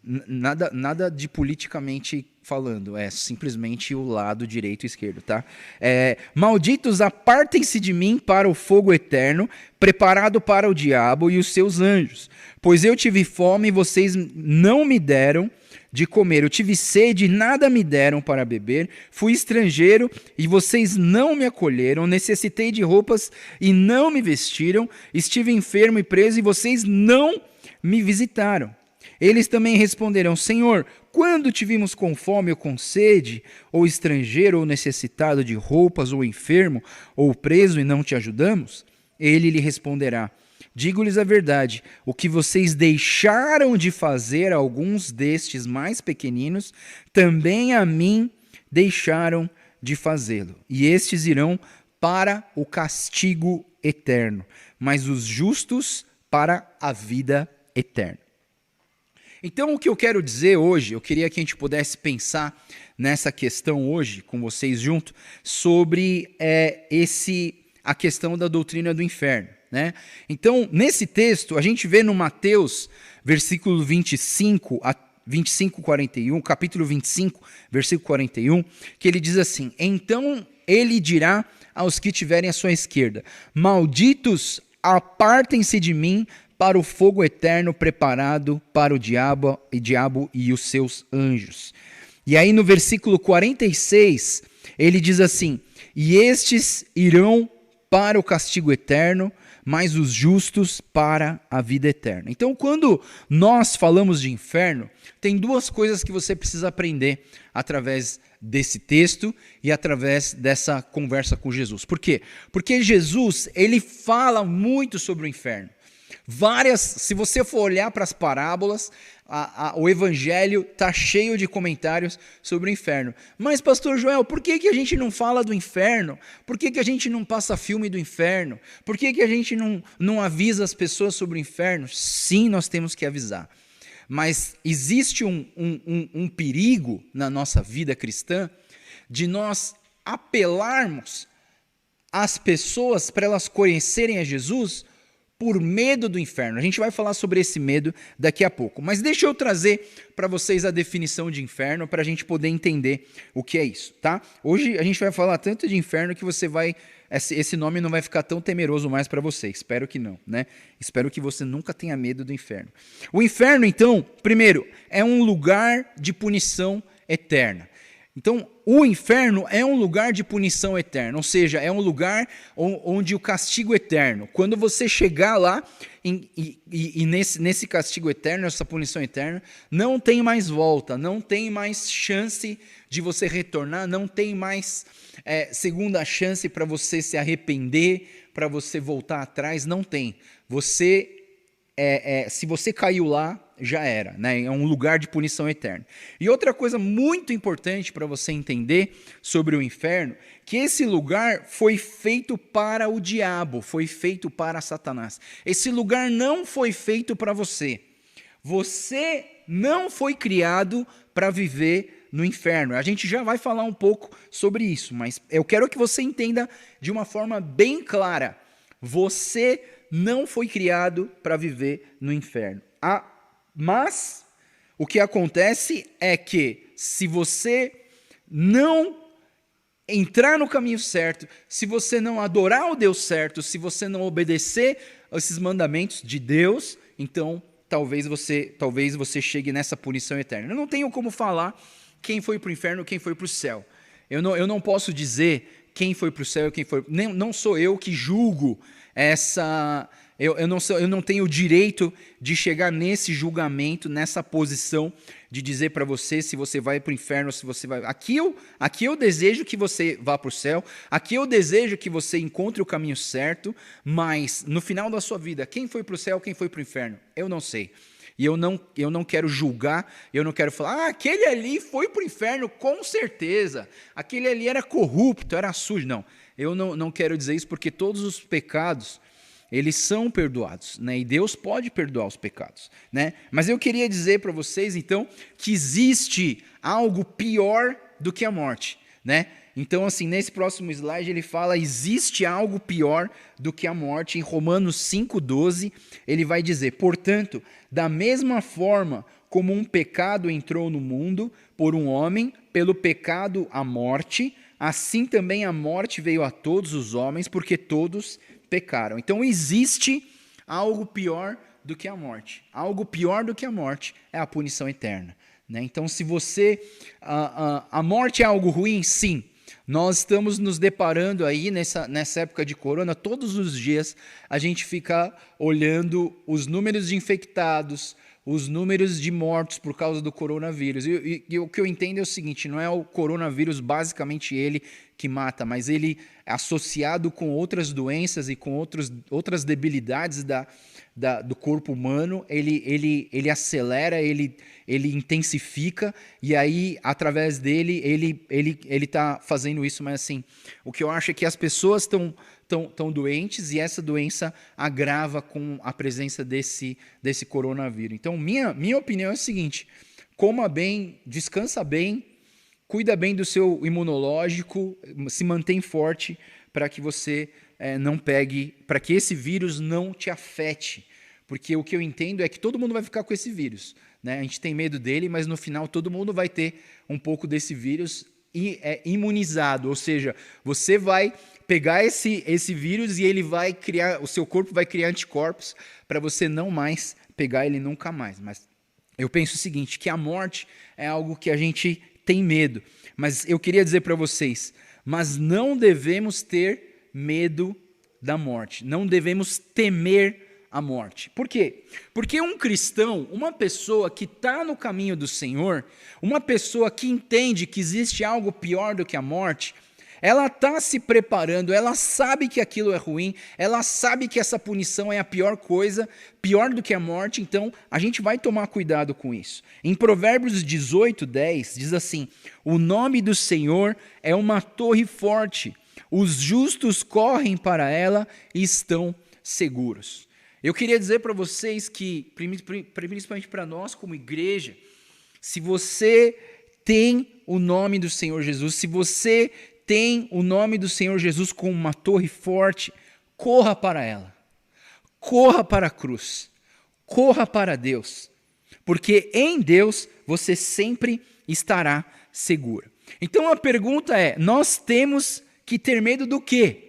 nada de politicamente falando, é simplesmente o lado direito e esquerdo, tá? Malditos, apartem-se de mim para o fogo eterno, preparado para o diabo e os seus anjos. Pois eu tive fome e vocês não me deram de comer, eu tive sede e nada me deram para beber, fui estrangeiro e vocês não me acolheram, necessitei de roupas e não me vestiram, estive enfermo e preso e vocês não me visitaram. Eles também responderão: Senhor, quando te vimos com fome ou com sede, ou estrangeiro ou necessitado de roupas, ou enfermo, ou preso e não te ajudamos? Ele lhe responderá: Digo-lhes a verdade, o que vocês deixaram de fazer a alguns destes mais pequeninos, também a mim deixaram de fazê-lo. E estes irão para o castigo eterno, mas os justos para a vida eterna. Então, o que eu quero dizer hoje, eu queria que a gente pudesse pensar nessa questão hoje, com vocês junto, sobre a questão da doutrina do inferno, né? Então, nesse texto, a gente vê no Mateus, versículo 25, 41, capítulo 25, versículo 41, que ele diz assim: Então ele dirá aos que estiverem à sua esquerda: Malditos, apartem-se de mim para o fogo eterno preparado para o diabo e os seus anjos. E aí no versículo 46, ele diz assim: E estes irão para o castigo eterno, mas os justos para a vida eterna. Então, quando nós falamos de inferno, tem 2 coisas que você precisa aprender através desse texto e através dessa conversa com Jesus. Por quê? Porque Jesus, ele fala muito sobre o inferno. Se você for olhar para as parábolas, o evangelho está cheio de comentários sobre o inferno. Mas, pastor Joel, por que a gente não fala do inferno? Por que a gente não passa filme do inferno? Por que a gente não avisa as pessoas sobre o inferno? Sim, nós temos que avisar. Mas existe um perigo na nossa vida cristã de nós apelarmos às pessoas para elas conhecerem a Jesus por medo do inferno. A gente vai falar sobre esse medo daqui a pouco. Mas deixa eu trazer para vocês a definição de inferno para a gente poder entender o que é isso, tá? Hoje a gente vai falar tanto de inferno que esse nome não vai ficar tão temeroso mais para você. Espero que não, né? Espero que você nunca tenha medo do inferno. O inferno, então, primeiro, é um lugar de punição eterna. Então, o inferno é um lugar de punição eterna, ou seja, é um lugar onde o castigo eterno, quando você chegar lá e nesse castigo eterno, essa punição eterna, não tem mais volta, não tem mais chance de você retornar, não tem mais segunda chance para você se arrepender, para você voltar atrás, não tem. Se você caiu lá, já era, né? É um lugar de punição eterna. E outra coisa muito importante para você entender sobre o inferno, que esse lugar foi feito para o diabo, foi feito para Satanás. Esse lugar não foi feito para você. Você não foi criado para viver no inferno. A gente já vai falar um pouco sobre isso, mas eu quero que você entenda de uma forma bem clara. Você não foi criado para viver no inferno. Mas o que acontece é que se você não entrar no caminho certo, se você não adorar o Deus certo, se você não obedecer esses mandamentos de Deus, então talvez você chegue nessa punição eterna. Eu não tenho como falar quem foi para o inferno, quem foi para o céu. Eu não posso dizer quem foi para o céu, quem foi. Não sou eu que julgo essa. Eu não tenho o direito de chegar nesse julgamento, nessa posição de dizer para você se você vai para o inferno ou se você vai. Aqui eu desejo que você vá para o céu, aqui eu desejo que você encontre o caminho certo, mas no final da sua vida, quem foi para o céu, quem foi para o inferno? Eu não sei. E eu não quero julgar, eu não quero falar, aquele ali foi para o inferno com certeza, aquele ali era corrupto, era sujo. Não, eu não quero dizer isso porque todos os pecados, eles são perdoados, né? E Deus pode perdoar os pecados, né? Mas eu queria dizer para vocês, então, que existe algo pior do que a morte, né? Então, assim, nesse próximo slide ele fala, existe algo pior do que a morte. Em Romanos 5,12, ele vai dizer, portanto, da mesma forma como um pecado entrou no mundo por um homem, pelo pecado a morte, assim também a morte veio a todos os homens, porque todos pecaram. Então existe algo pior do que a morte. Algo pior do que a morte é a punição eterna, né? Então se você... a morte é algo ruim? Sim. Nós estamos nos deparando aí nessa época de corona, todos os dias a gente fica olhando os números de infectados, os números de mortos por causa do coronavírus. E o que eu entendo é o seguinte, não é o coronavírus basicamente ele que mata, mas ele associado com outras doenças e com outras debilidades do corpo humano, ele acelera, ele intensifica, e aí, através dele, ele está fazendo isso. Mas assim, o que eu acho é que as pessoas estão doentes e essa doença agrava com a presença desse coronavírus. Então, minha opinião é a seguinte, coma bem, descansa bem, cuida bem do seu imunológico, se mantém forte para que você não pegue, para que esse vírus não te afete. Porque o que eu entendo é que todo mundo vai ficar com esse vírus, né? A gente tem medo dele, mas no final todo mundo vai ter um pouco desse vírus imunizado. Ou seja, você vai pegar esse vírus e ele vai criar, o seu corpo vai criar anticorpos para você não mais pegar ele nunca mais. Mas eu penso o seguinte, que a morte é algo que a gente tem medo. Mas eu queria dizer para vocês, mas não devemos ter medo da morte. Não devemos temer a morte. Por quê? Porque um cristão, uma pessoa que está no caminho do Senhor, uma pessoa que entende que existe algo pior do que a morte, ela está se preparando, ela sabe que aquilo é ruim, ela sabe que essa punição é a pior coisa, pior do que a morte, então a gente vai tomar cuidado com isso. Em Provérbios 18:10 diz assim: o nome do Senhor é uma torre forte, os justos correm para ela e estão seguros. Eu queria dizer para vocês que, principalmente para nós como igreja, se você tem o nome do Senhor Jesus, se você tem o nome do Senhor Jesus como uma torre forte, corra para ela, corra para a cruz, corra para Deus, porque em Deus você sempre estará seguro. Então a pergunta é, nós temos que ter medo do quê?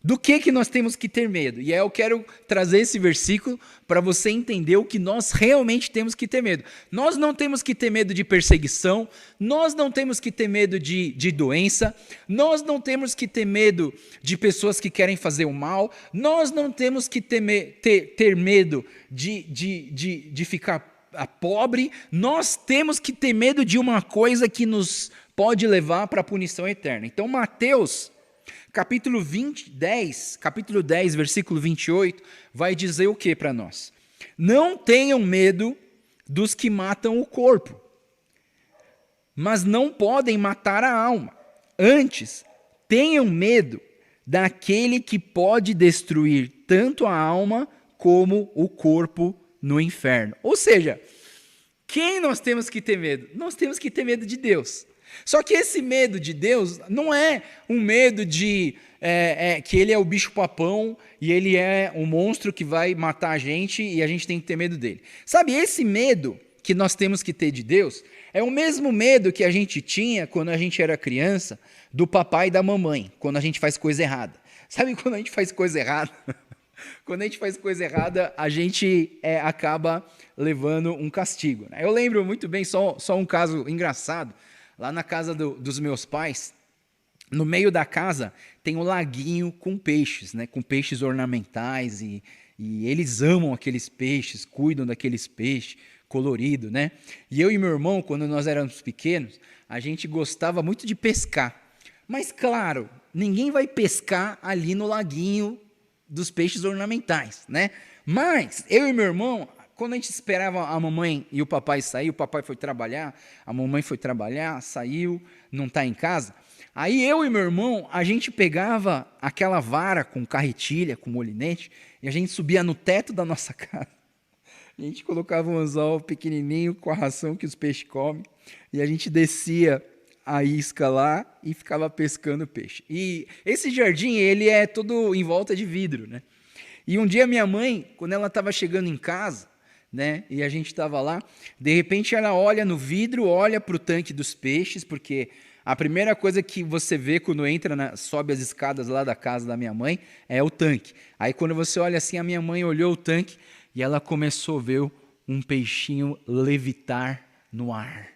Do que nós temos que ter medo? E aí eu quero trazer esse versículo para você entender o que nós realmente temos que ter medo. Nós não temos que ter medo de perseguição, nós não temos que ter medo de doença, nós não temos que ter medo de pessoas que querem fazer o mal, nós não temos que ter medo de ficar pobre, nós temos que ter medo de uma coisa que nos pode levar para a punição eterna. Então Mateus capítulo 10, versículo 28, vai dizer o que para nós? Não tenham medo dos que matam o corpo, mas não podem matar a alma. Antes, tenham medo daquele que pode destruir tanto a alma como o corpo no inferno. Ou seja, quem nós temos que ter medo? Nós temos que ter medo de Deus. Só que esse medo de Deus não é um medo de que ele é o bicho-papão e ele é um monstro que vai matar a gente e a gente tem que ter medo dele. Sabe, esse medo que nós temos que ter de Deus é o mesmo medo que a gente tinha quando a gente era criança do papai e da mamãe, quando a gente faz coisa errada. Sabe quando a gente faz coisa errada? Quando a gente faz coisa errada, a gente acaba levando um castigo. Né? Eu lembro muito bem, só um caso engraçado. Lá na casa dos meus pais, no meio da casa tem um laguinho com peixes, né? Com peixes ornamentais e eles amam aqueles peixes, cuidam daqueles peixes coloridos, né? E eu e meu irmão, quando nós éramos pequenos, a gente gostava muito de pescar. Mas claro, ninguém vai pescar ali no laguinho dos peixes ornamentais, né? Mas eu e meu irmão, quando a gente esperava a mamãe e o papai sair, o papai foi trabalhar, a mamãe foi trabalhar, saiu, não está em casa. Aí eu e meu irmão, a gente pegava aquela vara com carretilha, com molinete, e a gente subia no teto da nossa casa. A gente colocava um anzol pequenininho com a ração que os peixes comem, e a gente descia a isca lá e ficava pescando peixe. E esse jardim, ele é todo em volta de vidro, né? E um dia minha mãe, quando ela estava chegando em casa, né, e a gente estava lá, de repente ela olha no vidro, olha para o tanque dos peixes, porque a primeira coisa que você vê quando entra, sobe as escadas lá da casa da minha mãe, é o tanque. Aí quando você olha assim, a minha mãe olhou o tanque e ela começou a ver um peixinho levitar no ar.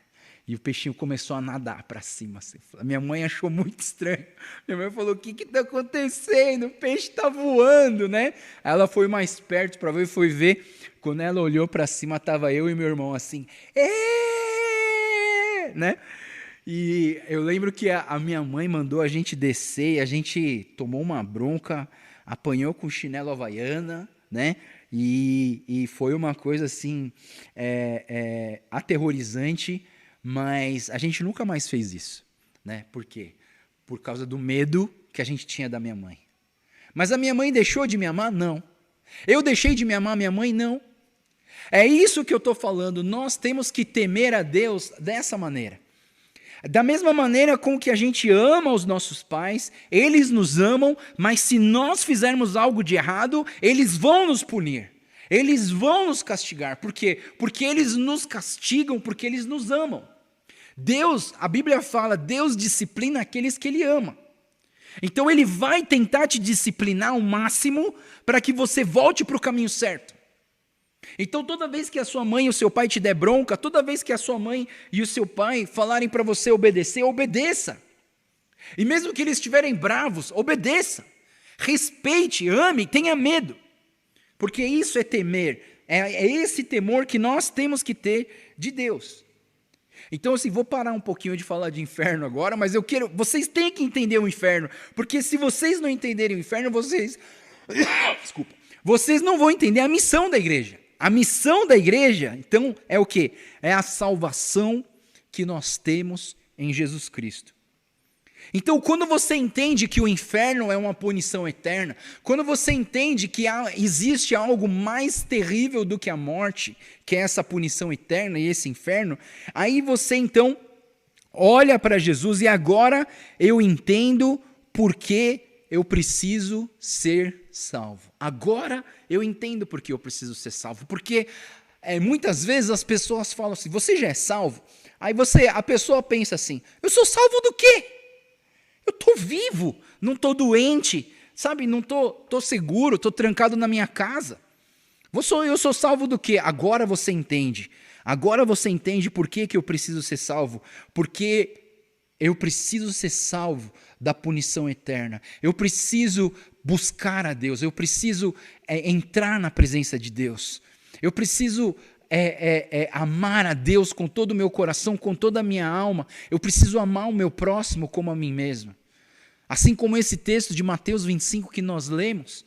E o peixinho começou a nadar para cima. Assim. A minha mãe achou muito estranho. Minha mãe falou, o que está acontecendo? O peixe está voando, né? Aí ela foi mais perto para ver e foi ver. Quando ela olhou para cima, estava eu e meu irmão assim. Né? E eu lembro que a minha mãe mandou a gente descer, a gente tomou uma bronca, apanhou com chinelo havaiana, né? E foi uma coisa assim, aterrorizante, mas a gente nunca mais fez isso, né? Por quê? Por causa do medo que a gente tinha da minha mãe. Mas a minha mãe deixou de me amar? Não. Eu deixei de me amar minha mãe? Não. É isso que eu estou falando, nós temos que temer a Deus dessa maneira. Da mesma maneira com que a gente ama os nossos pais, eles nos amam, mas se nós fizermos algo de errado, eles vão nos punir. Eles vão nos castigar. Por quê? Porque eles nos castigam, porque eles nos amam. Deus, a Bíblia fala, Deus disciplina aqueles que Ele ama. Então Ele vai tentar te disciplinar ao máximo para que você volte para o caminho certo. Então toda vez que a sua mãe e o seu pai te der bronca, toda vez que a sua mãe e o seu pai falarem para você obedecer, obedeça. E mesmo que eles estiverem bravos, obedeça. Respeite, ame, tenha medo. Porque isso é temer, é esse temor que nós temos que ter de Deus. Então, assim, vou parar um pouquinho de falar de inferno agora, mas vocês têm que entender o inferno, porque se vocês não entenderem o inferno, desculpa, vocês não vão entender a missão da igreja. A missão da igreja, então, é o quê? É a salvação que nós temos em Jesus Cristo. Então, quando você entende que o inferno é uma punição eterna, quando você entende que existe algo mais terrível do que a morte, que é essa punição eterna e esse inferno, aí você então olha para Jesus e agora eu entendo por que eu preciso ser salvo. Agora eu entendo por que eu preciso ser salvo, porque muitas vezes as pessoas falam assim, você já é salvo? Aí a pessoa pensa assim, eu sou salvo do quê? Eu estou vivo, não estou doente, sabe? Não estou seguro, estou trancado na minha casa. Eu sou salvo do quê? Agora você entende. Agora você entende por que eu preciso ser salvo. Porque eu preciso ser salvo da punição eterna. Eu preciso buscar a Deus. Eu preciso entrar na presença de Deus. Eu preciso amar a Deus com todo o meu coração, com toda a minha alma. Eu preciso amar o meu próximo como a mim mesmo. Assim como esse texto de Mateus 25 que nós lemos,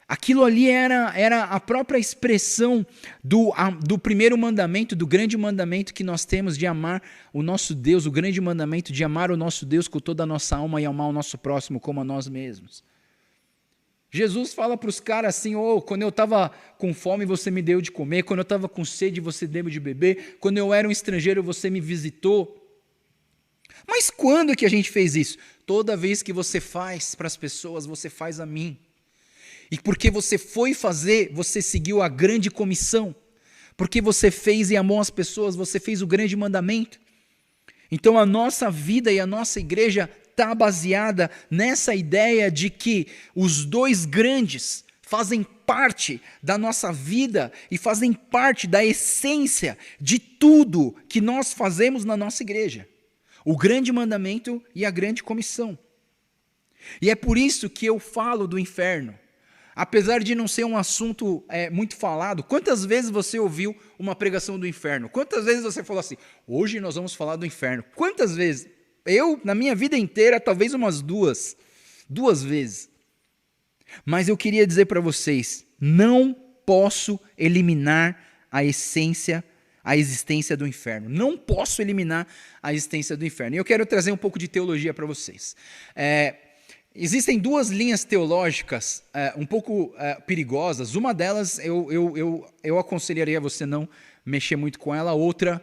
aquilo ali era a própria expressão do primeiro mandamento, do grande mandamento que nós temos de amar o nosso Deus, o grande mandamento de amar o nosso Deus com toda a nossa alma e amar o nosso próximo como a nós mesmos. Jesus fala para os caras assim, quando eu estava com fome você me deu de comer, quando eu estava com sede você deu de beber, quando eu era um estrangeiro você me visitou. Mas quando que a gente fez isso? Toda vez que você faz para as pessoas, você faz a mim. E porque você foi fazer, você seguiu a grande comissão. Porque você fez e amou as pessoas, você fez o grande mandamento. Então a nossa vida e a nossa igreja está baseada nessa ideia de que os dois grandes fazem parte da nossa vida e fazem parte da essência de tudo que nós fazemos na nossa igreja. O grande mandamento e a grande comissão. E é por isso que eu falo do inferno. Apesar de não ser um assunto muito falado, quantas vezes você ouviu uma pregação do inferno? Quantas vezes você falou assim, hoje nós vamos falar do inferno? Quantas vezes? Eu, na minha vida inteira, talvez umas duas vezes. Mas eu queria dizer para vocês, não posso eliminar a existência do inferno. Não posso eliminar a existência do inferno. E eu quero trazer um pouco de teologia para vocês. Existem duas linhas teológicas um pouco perigosas. Uma delas, eu aconselharia você não mexer muito com ela. A outra,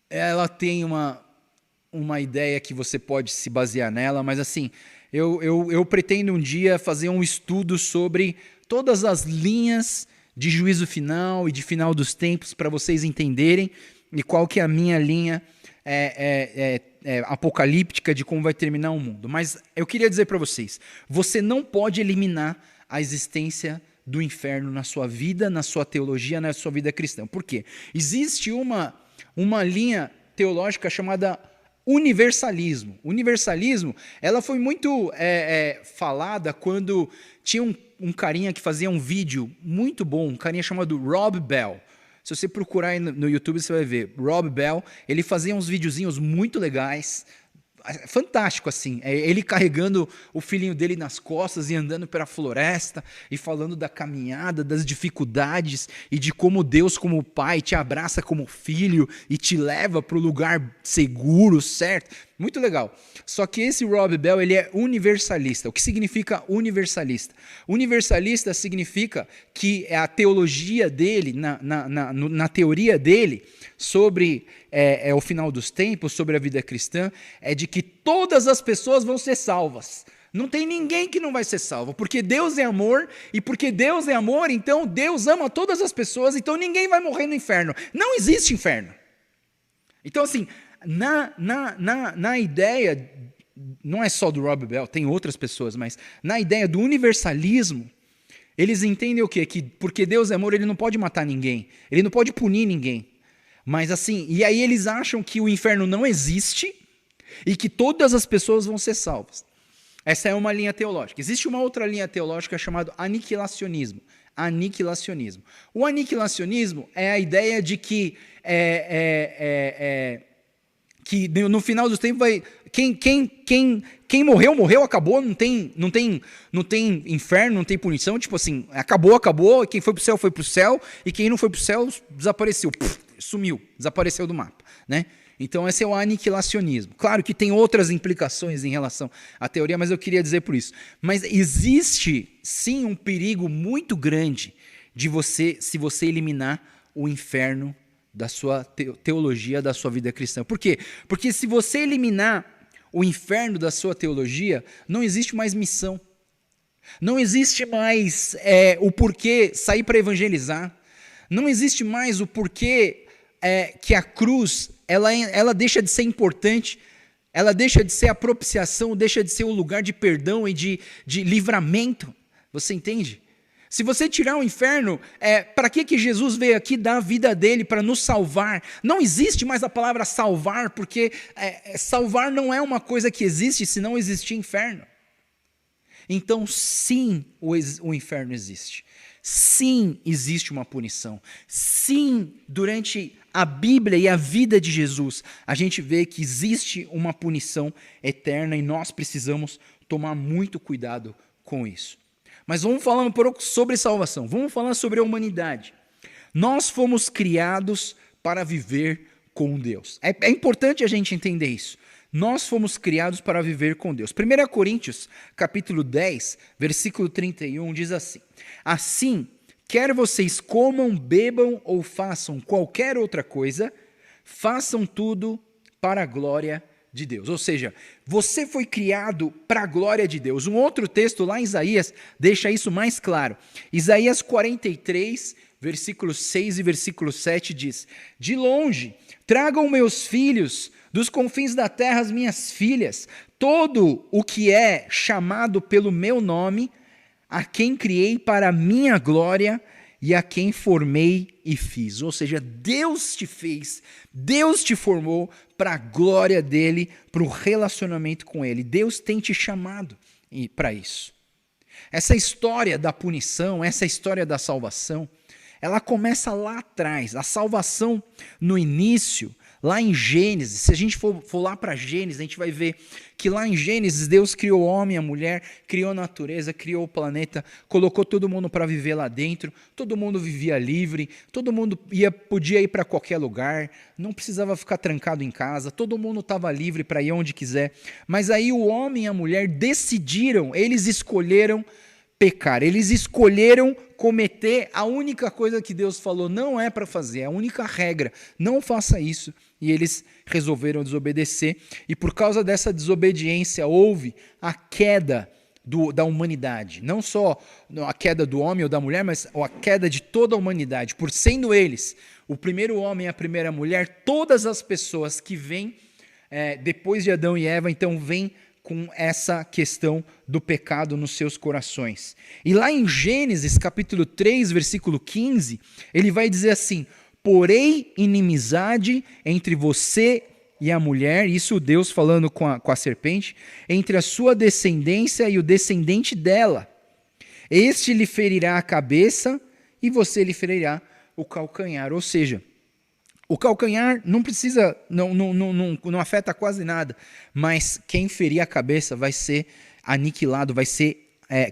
ela tem uma ideia que você pode se basear nela. Mas assim, eu pretendo um dia fazer um estudo sobre todas as linhas de juízo final e de final dos tempos, para vocês entenderem e qual que é a minha linha apocalíptica de como vai terminar o mundo. Mas eu queria dizer para vocês, você não pode eliminar a existência do inferno na sua vida, na sua teologia, na sua vida cristã. Por quê? Existe uma linha teológica chamada universalismo. Universalismo, ela foi muito falada quando tinha um carinha que fazia um vídeo muito bom, um carinha chamado Rob Bell. Se você procurar aí no YouTube, você vai ver. Rob Bell, ele fazia uns videozinhos muito legais, fantástico assim, ele carregando o filhinho dele nas costas e andando pela floresta e falando da caminhada, das dificuldades e de como Deus como pai te abraça como filho e te leva para o lugar seguro, certo? Muito legal. Só que esse Rob Bell, ele é universalista. O que significa universalista? Universalista significa que a teologia dele, na teoria dele, sobre o final dos tempos, sobre a vida cristã, é de que todas as pessoas vão ser salvas. Não tem ninguém que não vai ser salvo, porque Deus é amor, e porque Deus é amor, então Deus ama todas as pessoas, então ninguém vai morrer no inferno. Não existe inferno. Então assim, na ideia, não é só do Rob Bell, tem outras pessoas, mas na ideia do universalismo, eles entendem o quê? Que porque Deus é amor, ele não pode matar ninguém, ele não pode punir ninguém. Mas assim, e aí eles acham que o inferno não existe e que todas as pessoas vão ser salvas. Essa é uma linha teológica. Existe uma outra linha teológica chamada aniquilacionismo. aniquilacionismo. O aniquilacionismo é a ideia de que no final dos tempos quem morreu, morreu, acabou, não tem inferno, não tem punição, tipo assim, acabou, quem foi pro céu, e quem não foi pro céu desapareceu, sumiu, desapareceu do mapa, né? Então esse é o aniquilacionismo. Claro que tem outras implicações em relação à teoria, mas eu queria dizer por isso. Mas existe sim um perigo muito grande se você eliminar o inferno da sua teologia, da sua vida cristã. Por quê? Porque se você eliminar o inferno da sua teologia, não existe mais missão. Não existe mais o porquê sair para evangelizar. Não existe mais o porquê que a cruz ela deixa de ser importante, ela deixa de ser a propiciação, deixa de ser o lugar de perdão e de livramento. Você entende? Se você tirar o inferno, para que Jesus veio aqui dar a vida dele para nos salvar? Não existe mais a palavra salvar, porque salvar não é uma coisa que existe se não existir inferno. Então, sim, o inferno existe. Sim, existe uma punição. Sim, durante a Bíblia e a vida de Jesus, a gente vê que existe uma punição eterna e nós precisamos tomar muito cuidado com isso. Mas vamos falar um pouco sobre salvação, vamos falar sobre a humanidade. Nós fomos criados para viver com Deus. É importante a gente entender isso. Nós fomos criados para viver com Deus. 1 Coríntios, capítulo 10, versículo 31, diz assim: assim, quer vocês comam, bebam ou façam qualquer outra coisa, façam tudo para a glória de Deus. Ou seja, você foi criado para a glória de Deus. Um outro texto lá em Isaías deixa isso mais claro. Isaías 43, versículo 6 e versículo 7 diz: de longe, tragam meus filhos, dos confins da terra as minhas filhas, todo o que é chamado pelo meu nome, a quem criei para a minha glória e a quem formei e fiz. Ou seja, Deus te fez, Deus te formou para a glória dele, para o relacionamento com ele. Deus tem te chamado para isso. Essa história da punição, essa história da salvação, ela começa lá atrás. A salvação no início, lá em Gênesis, se a gente for lá para Gênesis, a gente vai ver que lá em Gênesis Deus criou o homem e a mulher, criou a natureza, criou o planeta, colocou todo mundo para viver lá dentro, todo mundo vivia livre, todo mundo podia ir para qualquer lugar, não precisava ficar trancado em casa, todo mundo estava livre para ir onde quiser. Mas aí o homem e a mulher decidiram, eles escolheram pecar, eles escolheram cometer a única coisa que Deus falou não é para fazer, a única regra, não faça isso. E eles resolveram desobedecer, e por causa dessa desobediência houve a queda da humanidade. Não só a queda do homem ou da mulher, mas a queda de toda a humanidade. Por sendo eles o primeiro homem e a primeira mulher, todas as pessoas que vêm depois de Adão e Eva, então vêm com essa questão do pecado nos seus corações. E lá em Gênesis, capítulo 3, versículo 15, ele vai dizer assim: porém inimizade entre você e a mulher, isso Deus falando com a serpente, entre a sua descendência e o descendente dela. Este lhe ferirá a cabeça e você lhe ferirá o calcanhar. Ou seja, o calcanhar não precisa, não afeta quase nada, mas quem ferir a cabeça vai ser aniquilado, vai ser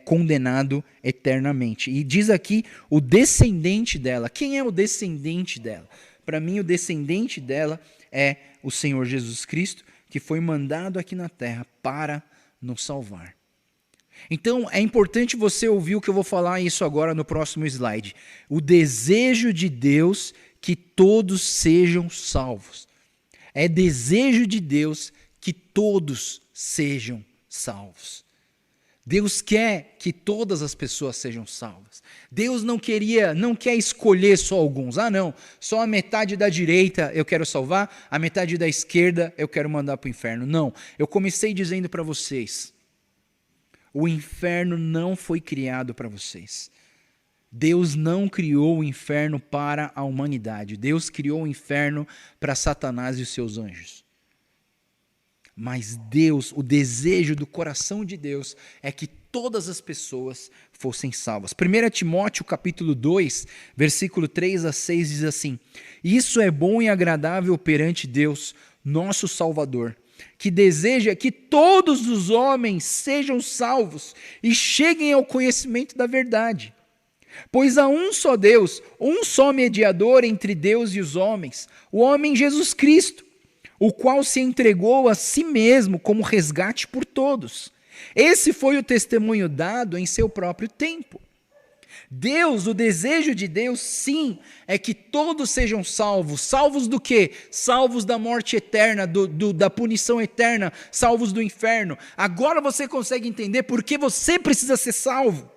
condenado eternamente. E diz aqui o descendente dela. Quem é o descendente dela? Para mim, o descendente dela é o Senhor Jesus Cristo, que foi mandado aqui na terra para nos salvar. Então, é importante você ouvir o que eu vou falar isso agora no próximo slide. O desejo de Deus que todos sejam salvos. É desejo de Deus que todos sejam salvos. Deus quer que todas as pessoas sejam salvas. Deus não quer escolher só alguns. Ah, não, só a metade da direita eu quero salvar, a metade da esquerda eu quero mandar para o inferno. Não, eu comecei dizendo para vocês, o inferno não foi criado para vocês. Deus não criou o inferno para a humanidade. Deus criou o inferno para Satanás e os seus anjos. Mas Deus, o desejo do coração de Deus é que todas as pessoas fossem salvas. 1 Timóteo capítulo 2, versículo 3 a 6 diz assim: isso é bom e agradável perante Deus, nosso Salvador, que deseja que todos os homens sejam salvos e cheguem ao conhecimento da verdade. Pois há um só Deus, um só mediador entre Deus e os homens, o homem Jesus Cristo, o qual se entregou a si mesmo como resgate por todos. Esse foi o testemunho dado em seu próprio tempo. Deus, o desejo de Deus, sim, é que todos sejam salvos. Salvos do quê? Salvos da morte eterna, da punição eterna, salvos do inferno. Agora você consegue entender por que você precisa ser salvo.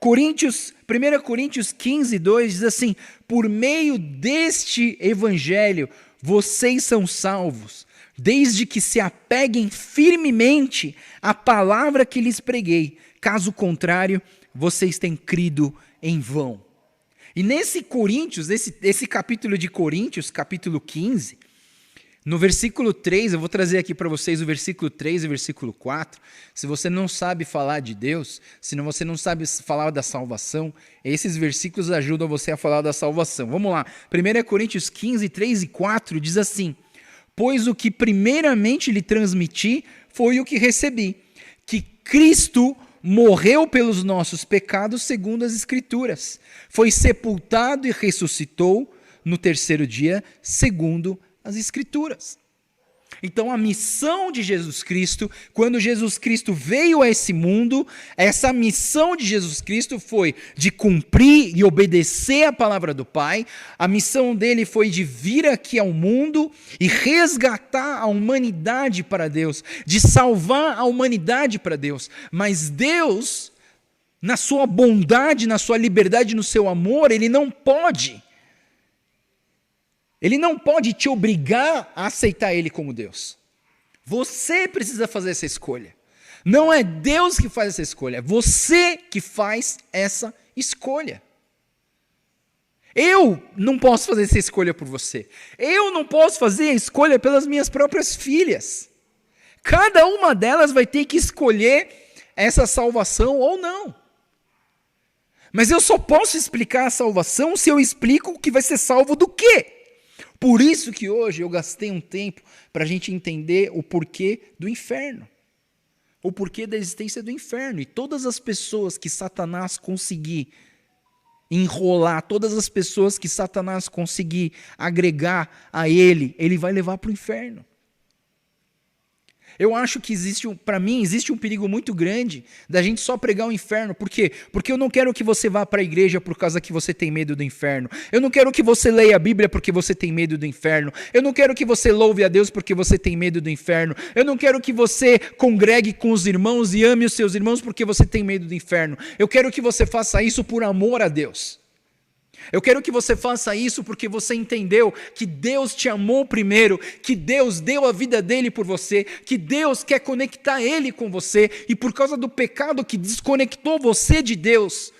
1 Coríntios 15, 2 diz assim: por meio deste evangelho, vocês são salvos, desde que se apeguem firmemente à palavra que lhes preguei. Caso contrário, vocês têm crido em vão. E nesse Coríntios, esse capítulo de Coríntios, capítulo 15, no versículo 3, eu vou trazer aqui para vocês o versículo 3 e o versículo 4. Se você não sabe falar de Deus, se você não sabe falar da salvação, esses versículos ajudam você a falar da salvação. Vamos lá, 1 Coríntios 15, 3 e 4 diz assim: pois o que primeiramente lhe transmiti foi o que recebi, que Cristo morreu pelos nossos pecados segundo as Escrituras, foi sepultado e ressuscitou no terceiro dia segundo as Escrituras. Então a missão de Jesus Cristo, quando Jesus Cristo veio a esse mundo, essa missão de Jesus Cristo foi de cumprir e obedecer a palavra do Pai. A missão dele foi de vir aqui ao mundo e resgatar a humanidade para Deus, de salvar a humanidade para Deus. Mas Deus, na sua bondade, na sua liberdade, no seu amor, Ele não pode te obrigar a aceitar Ele como Deus. Você precisa fazer essa escolha. Não é Deus que faz essa escolha, é você que faz essa escolha. Eu não posso fazer essa escolha por você. Eu não posso fazer a escolha pelas minhas próprias filhas. Cada uma delas vai ter que escolher essa salvação ou não. Mas eu só posso explicar a salvação se eu explico que vai ser salvo do quê? Por isso que hoje eu gastei um tempo para a gente entender o porquê do inferno. O porquê da existência do inferno. E todas as pessoas que Satanás conseguir enrolar, todas as pessoas que Satanás conseguir agregar a ele, ele vai levar para o inferno. Eu acho que para mim, existe um perigo muito grande da gente só pregar o inferno. Por quê? Porque eu não quero que você vá para a igreja por causa que você tem medo do inferno. Eu não quero que você leia a Bíblia porque você tem medo do inferno. Eu não quero que você louve a Deus porque você tem medo do inferno. Eu não quero que você congregue com os irmãos e ame os seus irmãos porque você tem medo do inferno. Eu quero que você faça isso por amor a Deus. Eu quero que você faça isso porque você entendeu que Deus te amou primeiro, que Deus deu a vida dele por você, que Deus quer conectar ele com você, e por causa do pecado que desconectou você de Deus,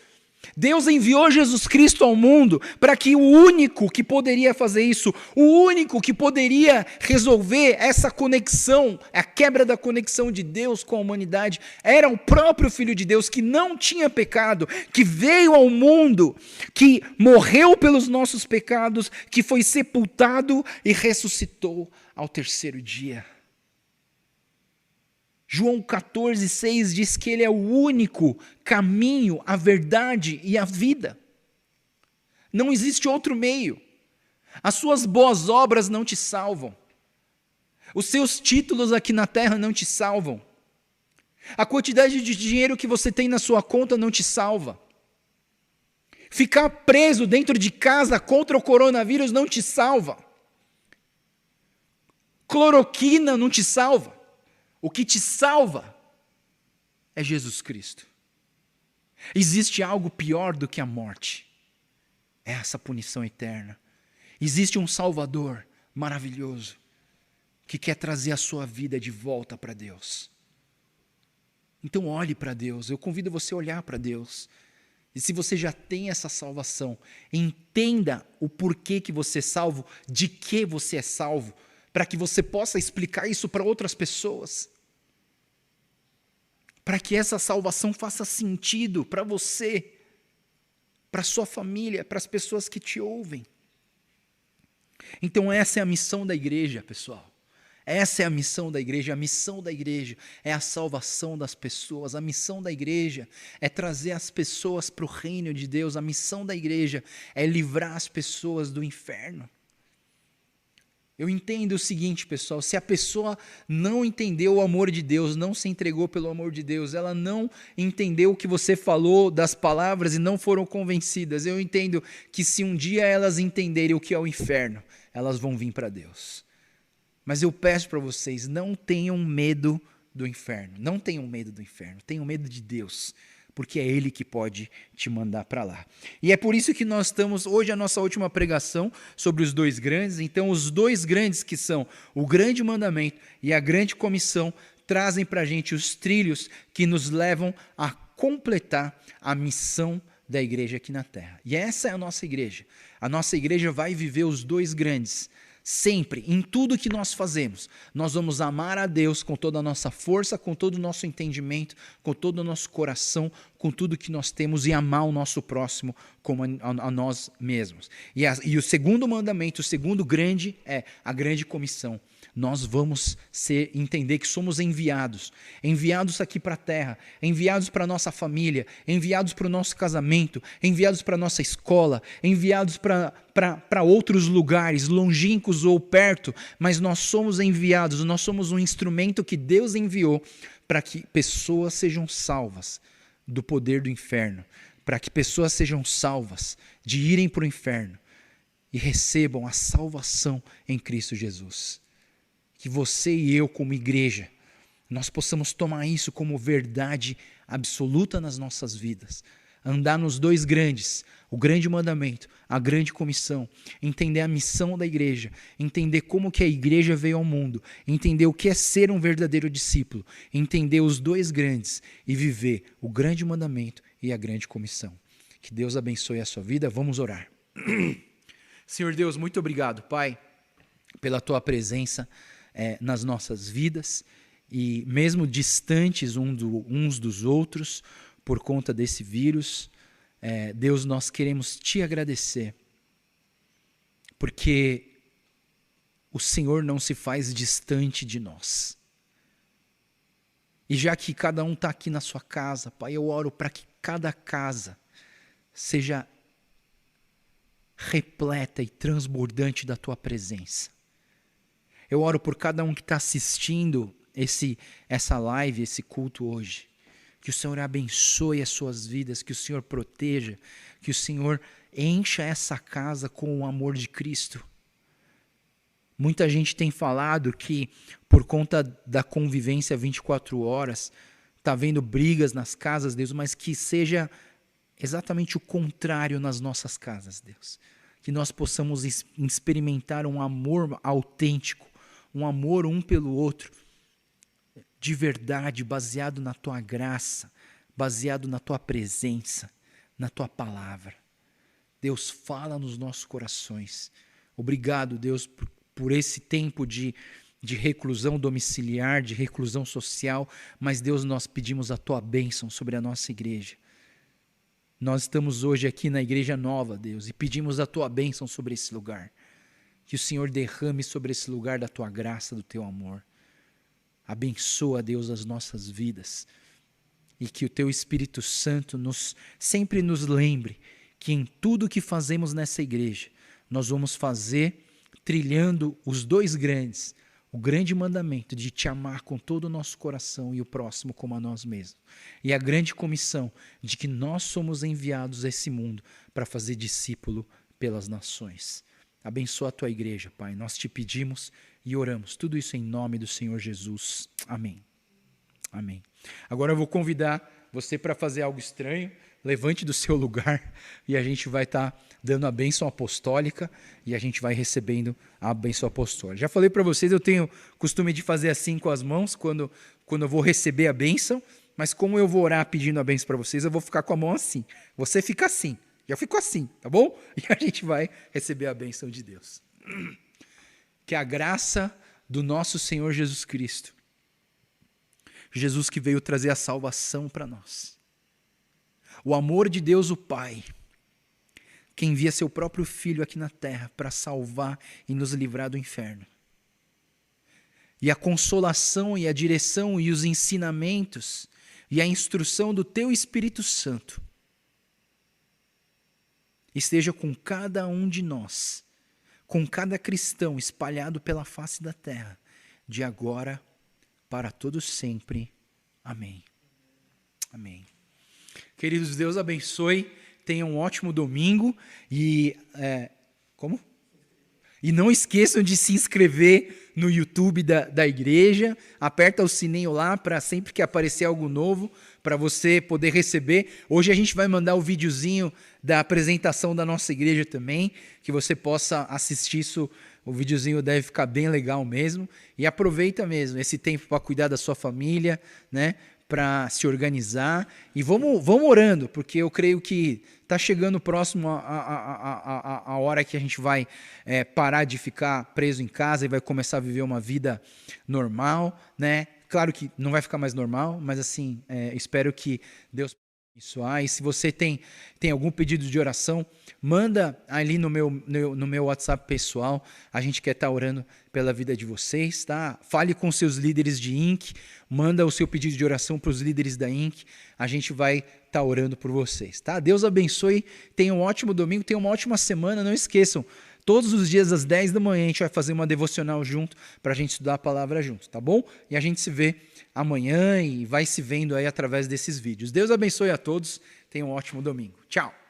Deus enviou Jesus Cristo ao mundo para que o único que poderia fazer isso, o único que poderia resolver essa conexão, a quebra da conexão de Deus com a humanidade, era o próprio Filho de Deus, que não tinha pecado, que veio ao mundo, que morreu pelos nossos pecados, que foi sepultado e ressuscitou ao terceiro dia. João 14, 6 diz que ele é o único caminho, a verdade e a vida. Não existe outro meio. As suas boas obras não te salvam. Os seus títulos aqui na terra não te salvam. A quantidade de dinheiro que você tem na sua conta não te salva. Ficar preso dentro de casa contra o coronavírus não te salva. Cloroquina não te salva. O que te salva é Jesus Cristo. Existe algo pior do que a morte. É essa punição eterna. Existe um Salvador maravilhoso que quer trazer a sua vida de volta para Deus. Então olhe para Deus. Eu convido você a olhar para Deus. E se você já tem essa salvação, entenda o porquê que você é salvo, de que você é salvo, para que você possa explicar isso para outras pessoas. para que essa salvação faça sentido para você, para sua família, para as pessoas que te ouvem. Então essa é a missão da igreja, pessoal. Essa é a missão da igreja. A missão da igreja é a salvação das pessoas. A missão da igreja é trazer as pessoas para o reino de Deus. A missão da igreja é livrar as pessoas do inferno. Eu entendo o seguinte, pessoal, se a pessoa não entendeu o amor de Deus, não se entregou pelo amor de Deus, ela não entendeu o que você falou das palavras e não foram convencidas, eu entendo que se um dia elas entenderem o que é o inferno, elas vão vir para Deus. Mas eu peço para vocês, não tenham medo do inferno, não tenham medo do inferno, tenham medo de Deus, porque é Ele que pode te mandar para lá. E é por isso que nós estamos, hoje a nossa última pregação sobre os dois grandes. Então os dois grandes, que são o grande mandamento e a grande comissão, trazem para a gente os trilhos que nos levam a completar a missão da igreja aqui na terra. E essa é a nossa igreja. A nossa igreja vai viver os dois grandes. Sempre, em tudo que nós fazemos, nós vamos amar a Deus com toda a nossa força, com todo o nosso entendimento, com todo o nosso coração, com tudo que nós temos e amar o nosso próximo como a nós mesmos. E o segundo mandamento, o segundo grande, é a grande comissão. Nós vamos entender que somos enviados aqui para a terra, enviados para a nossa família, enviados para o nosso casamento, enviados para a nossa escola, enviados para outros lugares, longínquos ou perto, mas nós somos enviados, nós somos um instrumento que Deus enviou para que pessoas sejam salvas do poder do inferno, para que pessoas sejam salvas de irem para o inferno e recebam a salvação em Cristo Jesus. Que você e eu, como igreja, nós possamos tomar isso como verdade absoluta nas nossas vidas. Andar nos dois grandes, o grande mandamento, a grande comissão, entender a missão da igreja, entender como que a igreja veio ao mundo, entender o que é ser um verdadeiro discípulo, entender os dois grandes e viver o grande mandamento e a grande comissão. Que Deus abençoe a sua vida. Vamos orar. Senhor Deus, muito obrigado, Pai, pela tua presença nas nossas vidas, e mesmo distantes uns dos outros por conta desse vírus, Deus, nós queremos te agradecer, porque o Senhor não se faz distante de nós. E já que cada um está aqui na sua casa, Pai, eu oro para que cada casa seja repleta e transbordante da tua presença. Eu oro por cada um que está assistindo essa live, esse culto hoje. Que o Senhor abençoe as suas vidas, que o Senhor proteja, que o Senhor encha essa casa com o amor de Cristo. Muita gente tem falado que por conta da convivência 24 horas, está vendo brigas nas casas, Deus, mas que seja exatamente o contrário nas nossas casas, Deus. Que nós possamos experimentar um amor autêntico, um amor um pelo outro, de verdade, baseado na tua graça, baseado na tua presença, na tua palavra. Deus, fala nos nossos corações. Obrigado, Deus, por esse tempo de reclusão domiciliar, de reclusão social, mas, Deus, nós pedimos a tua bênção sobre a nossa igreja. Nós estamos hoje aqui na Igreja Nova, Deus, e pedimos a tua bênção sobre esse lugar. Que o Senhor derrame sobre esse lugar da tua graça, do teu amor. Abençoa, Deus, as nossas vidas. E que o teu Espírito Santo sempre nos lembre que em tudo que fazemos nessa igreja, nós vamos fazer trilhando os dois grandes. O grande mandamento de te amar com todo o nosso coração e o próximo como a nós mesmos. E a grande comissão de que nós somos enviados a esse mundo para fazer discípulo pelas nações. Abençoa a tua igreja, Pai. Nós te pedimos e oramos. Tudo isso em nome do Senhor Jesus. Amém. Amém. Agora eu vou convidar você para fazer algo estranho. Levante do seu lugar e a gente vai estar dando a bênção apostólica e a gente vai recebendo a bênção apostólica. Já falei para vocês, eu tenho costume de fazer assim com as mãos quando eu vou receber a bênção, mas como eu vou orar pedindo a bênção para vocês, eu vou ficar com a mão assim. Você fica assim. Já ficou assim, tá bom? E a gente vai receber a bênção de Deus. Que a graça do nosso Senhor Jesus Cristo, Jesus que veio trazer a salvação para nós. O amor de Deus o Pai, que envia seu próprio Filho aqui na terra para salvar e nos livrar do inferno. E a consolação e a direção e os ensinamentos e a instrução do teu Espírito Santo esteja com cada um de nós, com cada cristão espalhado pela face da terra, de agora para todo sempre. Amém. Amém. Queridos, Deus abençoe, tenham um ótimo domingo e E não esqueçam de se inscrever no YouTube da igreja, aperta o sininho lá para sempre que aparecer algo novo, para você poder receber. Hoje a gente vai mandar o videozinho da apresentação da nossa igreja também, que você possa assistir isso. O videozinho deve ficar bem legal mesmo. E aproveita mesmo esse tempo para cuidar da sua família, né? Para se organizar. E vamos orando, porque eu creio que está chegando próximo a hora que a gente vai parar de ficar preso em casa e vai começar a viver uma vida normal, né? Claro que não vai ficar mais normal, mas assim, espero que Deus abençoe. E se você tem algum pedido de oração, manda ali no meu WhatsApp pessoal. A gente quer estar orando pela vida de vocês, tá? Fale com seus líderes de INC, manda o seu pedido de oração para os líderes da INC. A gente vai estar orando por vocês, tá? Deus abençoe, tenham um ótimo domingo, tenham uma ótima semana. Não esqueçam, todos os dias às 10 da manhã a gente vai fazer uma devocional junto para a gente estudar a palavra junto, tá bom? E a gente se vê amanhã e vai se vendo aí através desses vídeos. Deus abençoe a todos, tenham um ótimo domingo. Tchau!